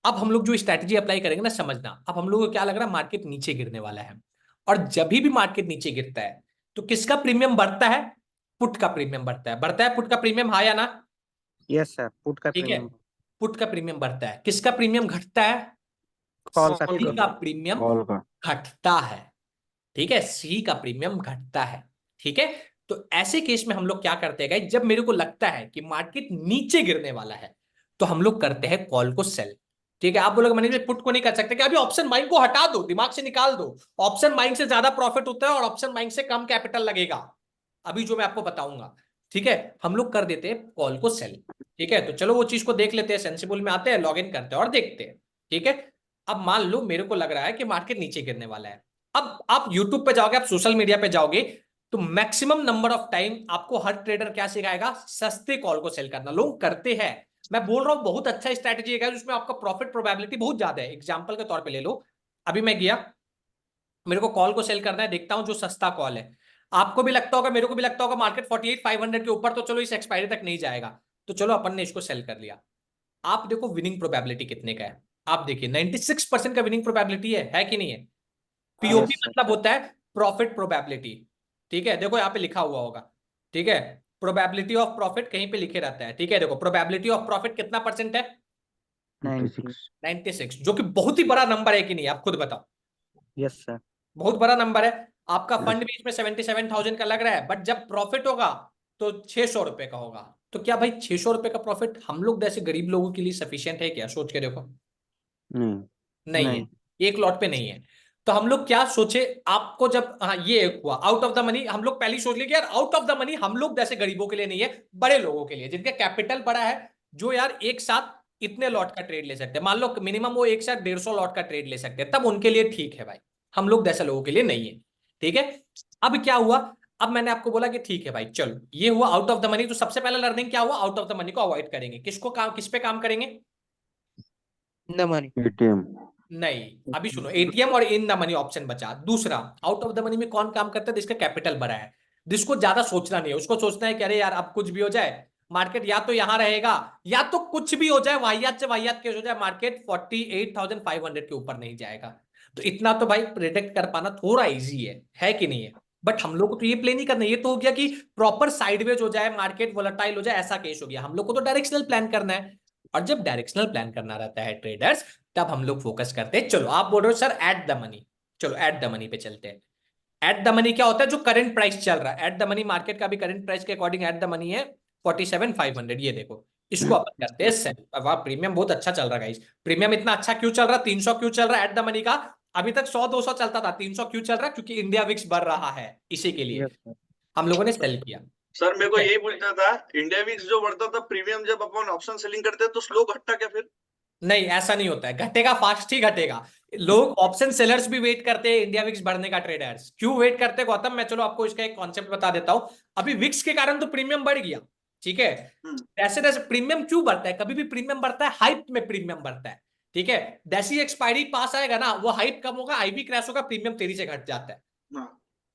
अब हम लोग जो स्ट्रैटेजी अप्लाई करेंगे ना, समझना, अब हम लोग को क्या लग रहा है, मार्केट नीचे गिरने वाला है। और जब भी मार्केट नीचे गिरता है तो किसका प्रीमियम बढ़ता है, पुट का प्रीमियम बढ़ता है। बढ़ता है पुट का प्रीमियम, हाँ या ना? यस सर, पुट का ठीक है, प्रीमियम। पुट का प्रीमियम बढ़ता है। किसका प्रीमियम घटता है? कॉल का सी का प्रीमियम कॉल का घटता है। ठीक है, सी का प्रीमियम घटता है। ठीक है, तो ऐसे केस में हम लोग क्या करते हैं गाइस, जब मेरे को लगता है कि मार्केट नीचे गिरने वाला है तो हम लोग करते हैं कॉल को सेल। ठीक है, आप बोलोगे मैनेज में पुट को नहीं कर सकते क्या? अभी ऑप्शन बाइंग को हटा दो, दिमाग से निकाल दो। ऑप्शन बाइंग से ज्यादा प्रॉफिट होता है और ऑप्शन बाइंग से कम कैपिटल लगेगा, अभी जो मैं आपको बताऊंगा। ठीक है, हम लोग कर देते हैं कॉल को सेल। ठीक है, तो चलो वो चीज को देख लेते हैं, सेंसिबल में आते हैं, लॉग इन करते हैं और देखते हैं। ठीक है, अब मान लो मेरे को लग रहा है कि मार्केट नीचे गिरने वाला है। अब आप यूट्यूब पे जाओगे, आप सोशल मीडिया पे जाओगे, तो मैक्सिमम नंबर ऑफ टाइम आपको हर ट्रेडर क्या सिखाएगा, सस्ते कॉल को सेल करना। लोग करते हैं, मैं बोल रहा हूं बहुत अच्छा स्ट्रैटेजी है जिसमें आपका प्रॉफिट प्रोबेबिलिटी बहुत ज्यादा है। एग्जांपल के तौर पे ले लो, अभी मैं गया, मेरे को कॉल को सेल करना है, देखता हूं जो सस्ता कॉल है। आपको भी लगता होगा, मेरे को भी लगता होगा मार्केट 48,500 के ऊपर, तो चलो इस एक्सपायरी तक नहीं जाएगा, तो चलो अपन ने इसको सेल कर लिया। आप देखो विनिंग प्रोबेबिलिटी कितने का है, आप देखिए 96% का विनिंग प्रोबेबिलिटी है कि नहीं है? पीओपी मतलब होता है प्रॉफिट प्रोबेबिलिटी। ठीक है, देखो यहाँ पे लिखा हुआ होगा। ठीक है, प्रोबेबिलिटी ऑफ प्रॉफिट कहीं पे लिखे रहता है। ठीक है, देखो प्रोबेबिलिटी ऑफ प्रॉफिट कितना परसेंट है? 96, जो कि बहुत ही बड़ा नंबर है कि नहीं, आप खुद बताओ। Yes sir. बहुत बड़ा नंबर है। आपका फंड भी इसमें 77,000 का लग रहा है, बट जब प्रॉफिट होगा तो 600 रुपए का होगा। तो क्या भाई 600 रुपए का प्रॉफिट हम लोग जैसे गरीब लोगों के लिए सफिशियंट है क्या? सोच के देखो, नहीं है, एक लॉट पे नहीं है। तो हम लोग क्या सोचे, आपको जब हाँ ये एक हुआ आउट ऑफ द मनी, हम लोग पहले ही सोच लिए कि यार आउट ऑफ द मनी हम लोग जैसे गरीबों के लिए नहीं है, बड़े लोगों के लिए जिनका कैपिटल बड़ा है, जो यार एक साथ इतने लॉट का ट्रेड ले सकते हैं। मान लो मिनिमम वो एक साथ 150 लॉट का ट्रेड ले सकते हैं, तब उनके लिए ठीक है भाई, हम लोग जैसे लोगों के लिए नहीं है। ठीक है, अब क्या हुआ, अब मैंने आपको बोला कि ठीक है भाई चलो ये हुआ आउट ऑफ द मनी, तो सबसे पहला लर्निंग क्या हुआ, आउट ऑफ द मनी को अवॉइड करेंगे। किसको काम, किस पे काम करेंगे? The money. एटीएम। नहीं, अभी सुनो, एटीएम और इन द मनी ऑप्शन बचा। दूसरा, आउट ऑफ द मनी में कौन काम करता है, जिसका कैपिटल बड़ा है, जिसको ज्यादा सोचना नहीं है। उसको सोचना है कि अरे यार अब कुछ भी हो जाए, मार्केट या तो यहां रहेगा या तो कुछ भी हो जाए, वाहियात से वाहियात केस हो जाए, मार्केट 48,500 के ऊपर नहीं जाएगा। तो इतना तो भाई प्रिडिक्ट कर पाना थोड़ा इजी है कि नहीं है? बट हम लोग को तो ये प्ले नहीं करना। ये तो हो गया कि प्रॉपर साइडवेज हो जाए, मार्केट वोलेटाइल हो जाए, ऐसा केस हो गया। हम लोग को तो डायरेक्शनल प्लान करना है, और जब डायरेक्शनल प्लान करना रहता है ट्रेडर्स, तब हम लोग फोकस करते हैं। चलो आप बोल रहे हो सर एट द मनी, चलो एट द मनी पे चलते हैं। एट द मनी क्या होता है, जो करंट प्राइस चल रहा है। एट द मनी मार्केट का भी करंट प्राइस के अकॉर्डिंग एट द मनी है 47,500। ये देखो, इसको अपन करते हैं सेल। वाह, प्रीमियम बहुत अच्छा चल रहा है गाइस। प्रीमियम इतना अच्छा क्यों चल रहा है, 300 क्यों चल रहा है एट द मनी का? अभी तक 100-200 चलता था, 300 क्यों चल रहा है? क्योंकि इंडिया विक्स बढ़ रहा है, इसी के लिए हम लोगों ने सेल किया। सर मेरे को यही पूछना था, इंडिया विक्स जो बढ़ता था प्रीमियम, जब अपन ऑप्शन सेलिंग करते हैं तो स्लो घटता क्या फिर? नहीं, ऐसा नहीं होता है, घटेगा, फास्ट ही घटेगा। लोग ऑप्शन सेलर्स भी वेट करते हैं इंडिया विक्स बढ़ने का। ट्रेडर्स क्यों वेट करते हैं गौतम, मैं चलो आपको इसका एक कॉन्सेप्ट बता देता हूं। अभी विक्स के कारण तो प्रीमियम बढ़ गया, ठीक है। ऐसे जैसे प्रीमियम क्यों बढ़ता है, कभी भी प्रीमियम बढ़ता है हाइप में, प्रीमियम बढ़ता है, ठीक है। जैसी एक्सपायरी पास आएगा ना, वो हाइप कम होगा, आईबी क्रैश होगा, प्रीमियम तेजी से घट जाता है,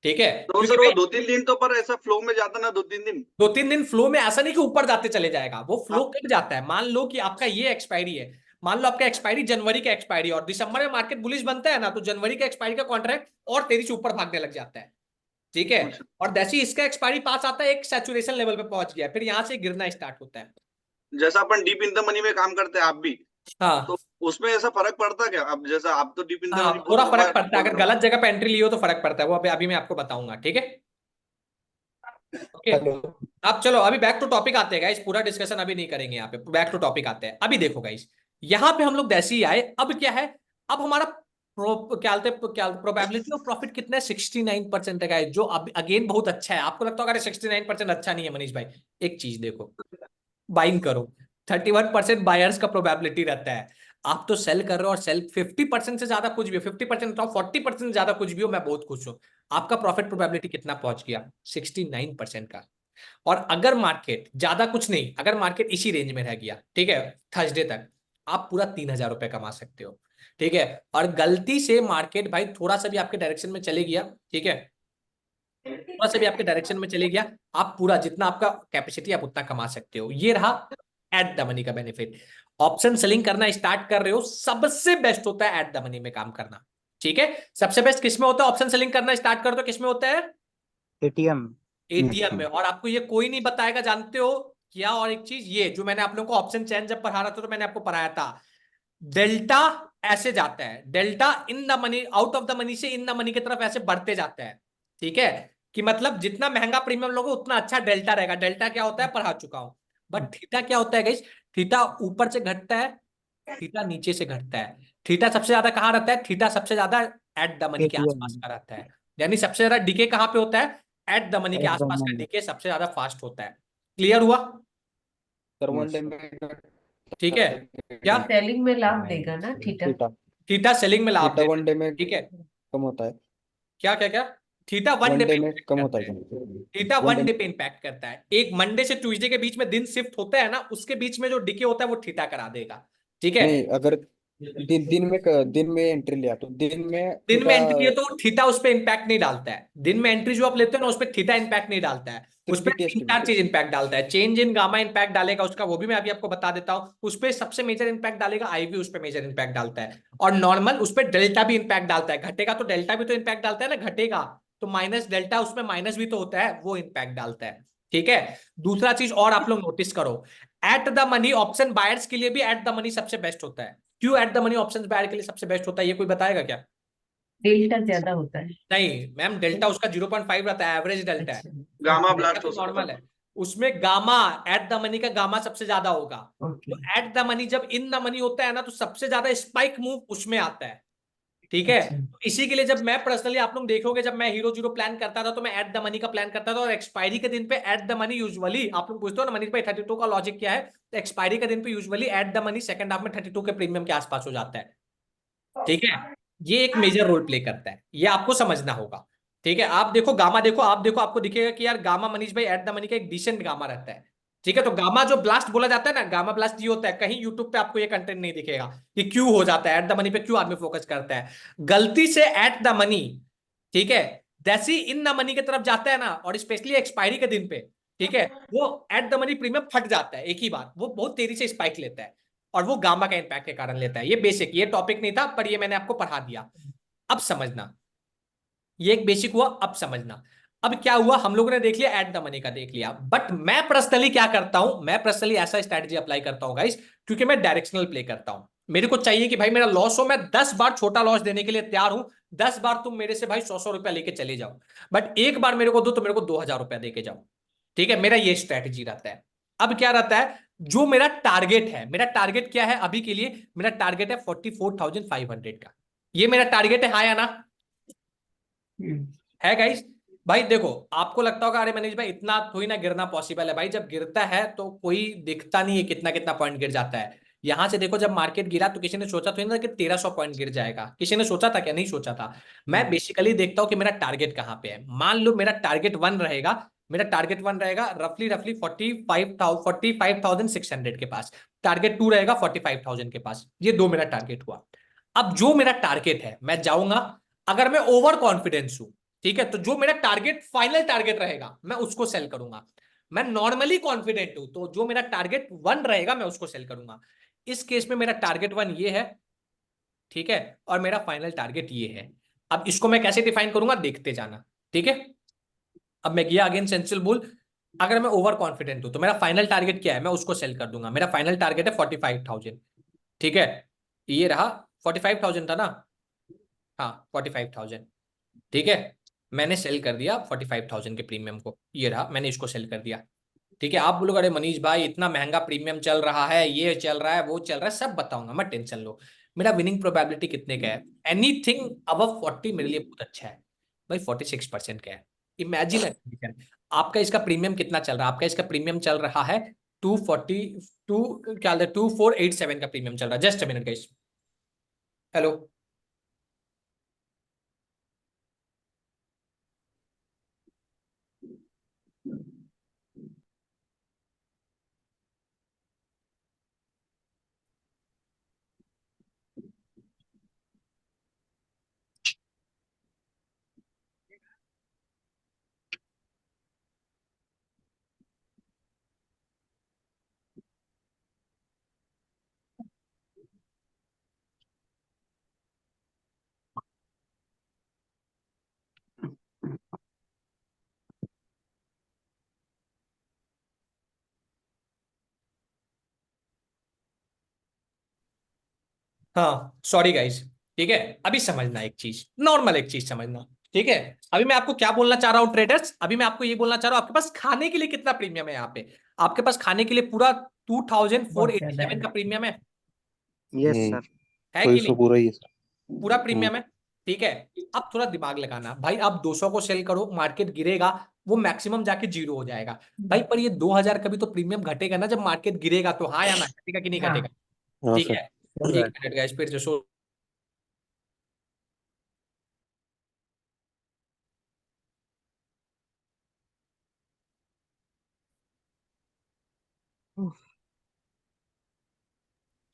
ठीक है। तो सर वो 2-3 दिन तो पर ऐसा फ्लो में जाता ना, 2-3 दिन, 2-3 दिन फ्लो में, ऐसा नहीं कि ऊपर जाते चले जाएगा, वो फ्लो कट जाता है। मान लो कि आपका ये एक्सपायरी है, मान लो आपका एक्सपायरी जनवरी का एक्सपायरी, और दिसंबर में मार्केट बुलिश बनता है ना, तो जनवरी का एक्सपायरी का कॉन्ट्रैक्ट और तेजी से ऊपर भागने लग जाता है, ठीक है। और जैसे ही इसका एक्सपायरी पास आता है, एक सैचुरेशन लेवल पे पहुंच गया, फिर यहां से गिरना स्टार्ट होता है। जैसा अपन डीप इन द मनी में काम करते हैं आप भी, हाँ, तो उसमें ऐसा फर्क पड़ता क्या? अब जैसा आप तो डीप इन द हाँ, मनी थोड़ा फर्क पड़ता है। अगर गलत जगह पे एंट्री लियो तो फर्क पड़ता है, वो अभी मैं आपको बताऊंगा, ठीक है। ओके, अब चलो अभी बैक टू टॉपिक आते हैं गाइस, पूरा डिस्कशन अभी नहीं करेंगे यहाँ पे, बैक टू टॉपिक आते हैं। अभी देखो गाइस, यहाँ पे हम लोग जैसे ही आए, अब क्या है, अब हमारा क्या प्रोबेबिलिटी ऑफ प्रॉफिट कितना है, 69% है गाइस, जो अब अगेन बहुत अच्छा है। आपको लगता होगा 69% अच्छा नहीं है मनीष भाई, एक चीज देखो, बाइंग करो, 31% बायर्स का प्रोबेबिलिटी रहता है। आप तो सेल कर रहे हो, और सेल 50% से ज्यादा कुछ भी हो, 50% 40% ज्यादा कुछ भी हो, मैं बहुत खुश हूं। आपका प्रॉफिट प्रोबेबिलिटी कितना पहुंच गया, 69% का। और अगर मार्केट ज्यादा कुछ नहीं, अगर मार्केट इसी रेंज में रह गया, ठीक है, थर्सडे तक, आप पूरा 3,000 रुपए कमा सकते हो, ठीक है। और गलती से मार्केट भाई थोड़ा सा भी आपके डायरेक्शन में चले गया, ठीक है, थोड़ा सा भी आपके डायरेक्शन में चले गया, आप पूरा जितना आपका कैपेसिटी आप उतना कमा सकते हो। ये रहा एट द मनी का बेनिफिट। ऑप्शन सेलिंग करना स्टार्ट कर रहे हो, सबसे बेस्ट होता है एट द मनी में काम करना। ठीक है, सबसे बेस्ट किस में होता है? ऑप्शन सेलिंग करना स्टार्ट कर दो, किस में होता है? एटीएम। एटीएम में। और आपको ये कोई नहीं बताएगा, जानते हो क्या? और एक चीज ये जो मैंने आप लोगों को ऑप्शन चेन जब पढ़ा रहा था तो मैंने आपको पढ़ाया था, डेल्टा ऐसे जाता है, delta in the money, out of the money से इन द मनी की तरफ ऐसे बढ़ते जाता है। ठीक है, कि मतलब जितना महंगा प्रीमियम लोगे उतना अच्छा डेल्टा रहेगा। डेल्टा क्या होता है पढ़ा चुका हूं। बट थीटा क्या होता है गाइस? थीटा ऊपर से घटता है, थीटा नीचे से घटता है। थीटा सबसे ज्यादा कहां रहता है? थीटा सबसे ज्यादा एट द मनी के आसपास एटीएम। का रहता है। यानी सबसे ज्यादा डीके कहां पे होता है? एट द मनी के एट द आसपास का मनी। डीके सबसे ज्यादा फास्ट होता है। क्लियर हुआ? Sir one yes day sir. में ठीक है, क्या? सेलिंग में लाभ देगा ना थीटा। थीटा थीटा सेलिंग में लाभ थीटा देता वन है। डे में ठीक है, कम होता है, क्या क्या क्या? Theta one one day day पे में इम्पैक्ट कम होता करता है। है, theta one one day day पे इम्पैक्ट करता है। एक मंडे से ट्यूसडे के बीच में दिन शिफ्ट होता है ना, उसके बीच में जो डिके होता है वो थीटा करा देगा। ठीक है, नहीं, अगर दिन में एंट्री लिया तो दिन में दिन में थीटा एंट्री है तो थीटा उस पर इंपैक्ट नहीं डालता है। दिन में एंट्री जो आप लेते हो ना उस पर थीटा इंपैक्ट नहीं डालता है। उस सिर्फ पर डीटी तीन चार एस्टिमेट। चीज इंपैक्ट डालता है। चेंज इन गामा इंपैक्ट डालेगा उसका, वो भी मैं अभी आपको बता देता हूँ। उस पर सबसे मेजर इंपैक्ट डालेगा आईवी, उस पर मेजर इंपैक्ट डालता है। और नॉर्मल उस पर डेल्टा भी इंपैक्ट डालता है। घटेगा तो डेल्टा भी तो इंपैक्ट डालता है ना, घटेगा तो माइनस डेल्टा, उसमें माइनस भी तो होता है, वो इंपैक्ट डालता है। ठीक है, दूसरा चीज और आप लोग नोटिस करो, at the money option buyers के लिए भी एट द मनी सबसे बेस्ट होता है। क्यों at the money option buyer के लिए सबसे बेस्ट होता है, ये कोई बताएगा क्या? डेल्टा ज्यादा होता है। नहीं मैम, डेल्टा उसका 0.5 रहता है, एवरेज डेल्टा है। अच्छा। गामा ओके ब्लास्ट हो सकता नॉर्मल है। है। उसमें गामा, एट द मनी का गामा सबसे ज्यादा होगा। ओके। तो एट द मनी जब इन द मनी होता है ना, तो सबसे ज्यादा स्पाइक मूव उसमें आता है। ठीक है, अच्छा। तो इसी के लिए जब मैं पर्सनली, आप लोग देखोगे जब मैं हीरो जीरो प्लान करता था तो मैं एट द मनी का प्लान करता था। और एक्सपायरी के दिन पे एट द मनी यूजुअली, आप लोग पूछते हो ना मनीष भाई 32 का लॉजिक क्या है, तो एक्सपायरी के दिन पे usually eight the money second half में 32 के प्रीमियम के आसपास हो जाता है। ठीक है, ये एक मेजर रोल प्ले करता है, ये आपको समझना होगा। ठीक है, आप देखो गामा, देखो आप देखो, आपको दिखेगा कि यार गामा मनीष भाई एट द मनी का एक डिसेंट गामा रहता है। ठीक है, तो गामा जो ब्लास्ट बोला जाता है ना, गामा ब्लास्ट ये होता है। कहीं यूट्यूब पे आपको ये कंटेंट नहीं दिखेगा कि क्यों हो जाता है एट द मनी पे, क्यों आदमी फोकस करता है गलती से एट द मनी। ठीक है, जैसे ही इन द मनी की तरफ जाता है ना, और स्पेशली एक्सपायरी के दिन पे, ठीक है, वो एट द मनी प्रीमियम फट जाता है एक ही बार, वो बहुत तेजी से स्पाइक लेता है। और वो गामा का इंपैक्ट के कारण लेता है। ये बेसिक, ये टॉपिक नहीं था पर ये मैंने आपको पढ़ा दिया। अब समझना, ये एक बेसिक हुआ, अब समझना। अब क्या हुआ, हम लोगों ने देख लिया एट द मनी का, देख लिया। बट मैं पर्सनली क्या करता हूं, मैं पर्सनली ऐसा स्ट्रेटजी अप्लाई करता हूं गाइस, क्योंकि मैं डायरेक्शनल प्ले करता हूं। मेरे को चाहिए कि भाई मेरा लॉस हो, मैं 10 बार छोटा लॉस देने के लिए तैयार हूं। 10 बार तुम मेरे से भाई 100-100 रुपया लेके चले जाओ, बट एक बार मेरे को दो तो मेरे को 2000 रुपया देके जाओ। ठीक है, मेरा ये स्ट्रेटजी रहता है। अब क्या रहता है, जो मेरा टारगेट है, मेरा टारगेट क्या है अभी के लिए, मेरा टारगेट है 44,500 का। ये मेरा टारगेट है, हाँ या ना? है गाइस? भाई देखो, आपको लगता होगा अरे मनीष भाई इतना थोड़ी ना गिरना पॉसिबल है। भाई जब गिरता है तो कोई दिखता नहीं है कितना कितना पॉइंट गिर जाता है। यहां से देखो, जब मार्केट गिरा तो किसी ने सोचा तो नहीं था कि 1300 पॉइंट गिर जाएगा। किसी ने सोचा था क्या? नहीं सोचा था। मैं बेसिकली देखता हूं कि मेरा टारगेट कहां पे है। मान लो मेरा टारगेट वन रहेगा, मेरा टारगेट वन रहेगा रफली रफली 45,600 के पास। टारगेट टू रहेगा 45,000 के पास। ये दो मेरा टारगेट हुआ। अब जो मेरा टारगेट है मैं जाऊंगा, अगर मैं ओवर कॉन्फिडेंस हूं, ठीक है, तो जो मेरा टारगेट फाइनल टारगेट रहेगा मैं उसको सेल करूंगा। मैं नॉर्मली कॉन्फिडेंट हूं तो जो मेरा टारगेट वन रहेगा मैं उसको सेल करूंगा। इस केस में मेरा टारगेट वन ये है, ठीक है, और मेरा फाइनल टारगेट ये है। अब इसको मैं कैसे डिफाइन करूंगा देखते जाना। ठीक है, अब मैं गया अगेन सेंसिबल बुल। अगर मैं ओवर कॉन्फिडेंट हूं तो मेरा फाइनल टारगेट क्या है, मैं उसको सेल कर दूंगा। मेरा फाइनल टारगेट है 45,000। ठीक है, ये रहा 45,000 था ना, हाँ 45,000। ठीक है, मैंने सेल कर दिया 45,000 के प्रीमियम को, ये रहा मैंने इसको सेल कर दिया। ठीक है, आप बोलोगे अरे मनीष भाई इतना महंगा प्रीमियम चल रहा है, ये चल रहा है, वो चल रहा है, सब बताऊंगा मैं, टेंशन लो। मेरा विनिंग प्रोबेबिलिटी कितने का है? एनीथिंग अबव 40 मेरे लिए बहुत अच्छा है। भाई 46% का है। इमेजिन, आपका इसका प्रीमियम कितना चल रहा है? आपका इसका प्रीमियम चल रहा है 242, क्या 2487 का प्रीमियम चल रहा है। Just a minute guys, hello. हाँ सॉरी गाइस, ठीक है, अभी समझना एक चीज, नॉर्मल एक चीज समझना, ठीक है। अभी मैं आपको क्या बोलना चाह रहा हूँ ट्रेडर्स, अभी मैं आपको ये बोलना चाह रहा हूँ, आपके पास खाने के लिए कितना प्रीमियम है यहाँ पे? आपके पास खाने के लिए पूरा बहुत ज्यादा 2487 है। का प्रीमियम यस सर। है तो कि इसको नहीं? पूरा ही है सर। पूरा प्रीमियम है, ठीक है। अब थोड़ा दिमाग लगाना भाई, आप 200 को सेल करो, मार्केट गिरेगा, वो मैक्सिमम जाके जीरो हो जाएगा भाई, पर ये 2000 का भी तो प्रीमियम घटेगा ना जब मार्केट गिरेगा, तो हाँ या ना, घटेगा कि नहीं हाँ। घटेगा? हाँ ठीक सर। है, एक मिनट गाइस, फिर से सो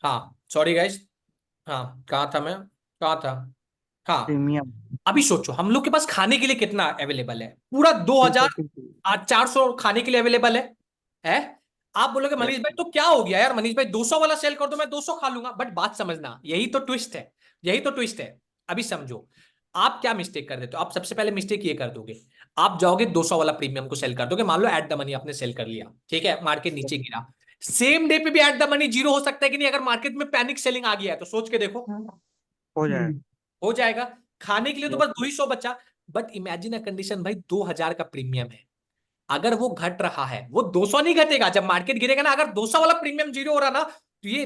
हाँ सॉरी गाइस, हाँ कहाँ था मैं, कहाँ था, हाँ। प्रीमियम अभी सोचो हम लोग के पास खाने के लिए कितना अवेलेबल है, पूरा 2400 खाने के लिए अवेलेबल है? आप बोलोगे मनीष भाई तो क्या हो गया यार, मनीष भाई 200 वाला सेल कर दो, मैं 200 खा लूंगा, बट बात समझना, यही तो ट्विस्ट है, यही तो ट्विस्ट है। अभी समझो आप क्या मिस्टेक कर देते हो, आप सबसे पहले मिस्टेक ये कर दोगे, आप जाओगे 200 वाला प्रीमियम को सेल कर दोगे, मान लो एट द मनी आपने सेल कर लिया, ठीक है, मार्केट नीचे गिरा, सेम डे पे भी एट द मनी जीरो हो सकता है कि नहीं? अगर मार्केट में पैनिक सेलिंग आ गया है तो सोच के देखो, हो जाए। हो जाएगा। खाने के लिए तो बस 200 बचा, बट इमेजिन अ कंडीशन भाई, 2000 का प्रीमियम है, अगर वो घट रहा है, वो 200 नहीं घटेगा जब मार्केट गिरेगा ना, अगर 200 वाला प्रीमियम जीरो हो रहा ना, तो ये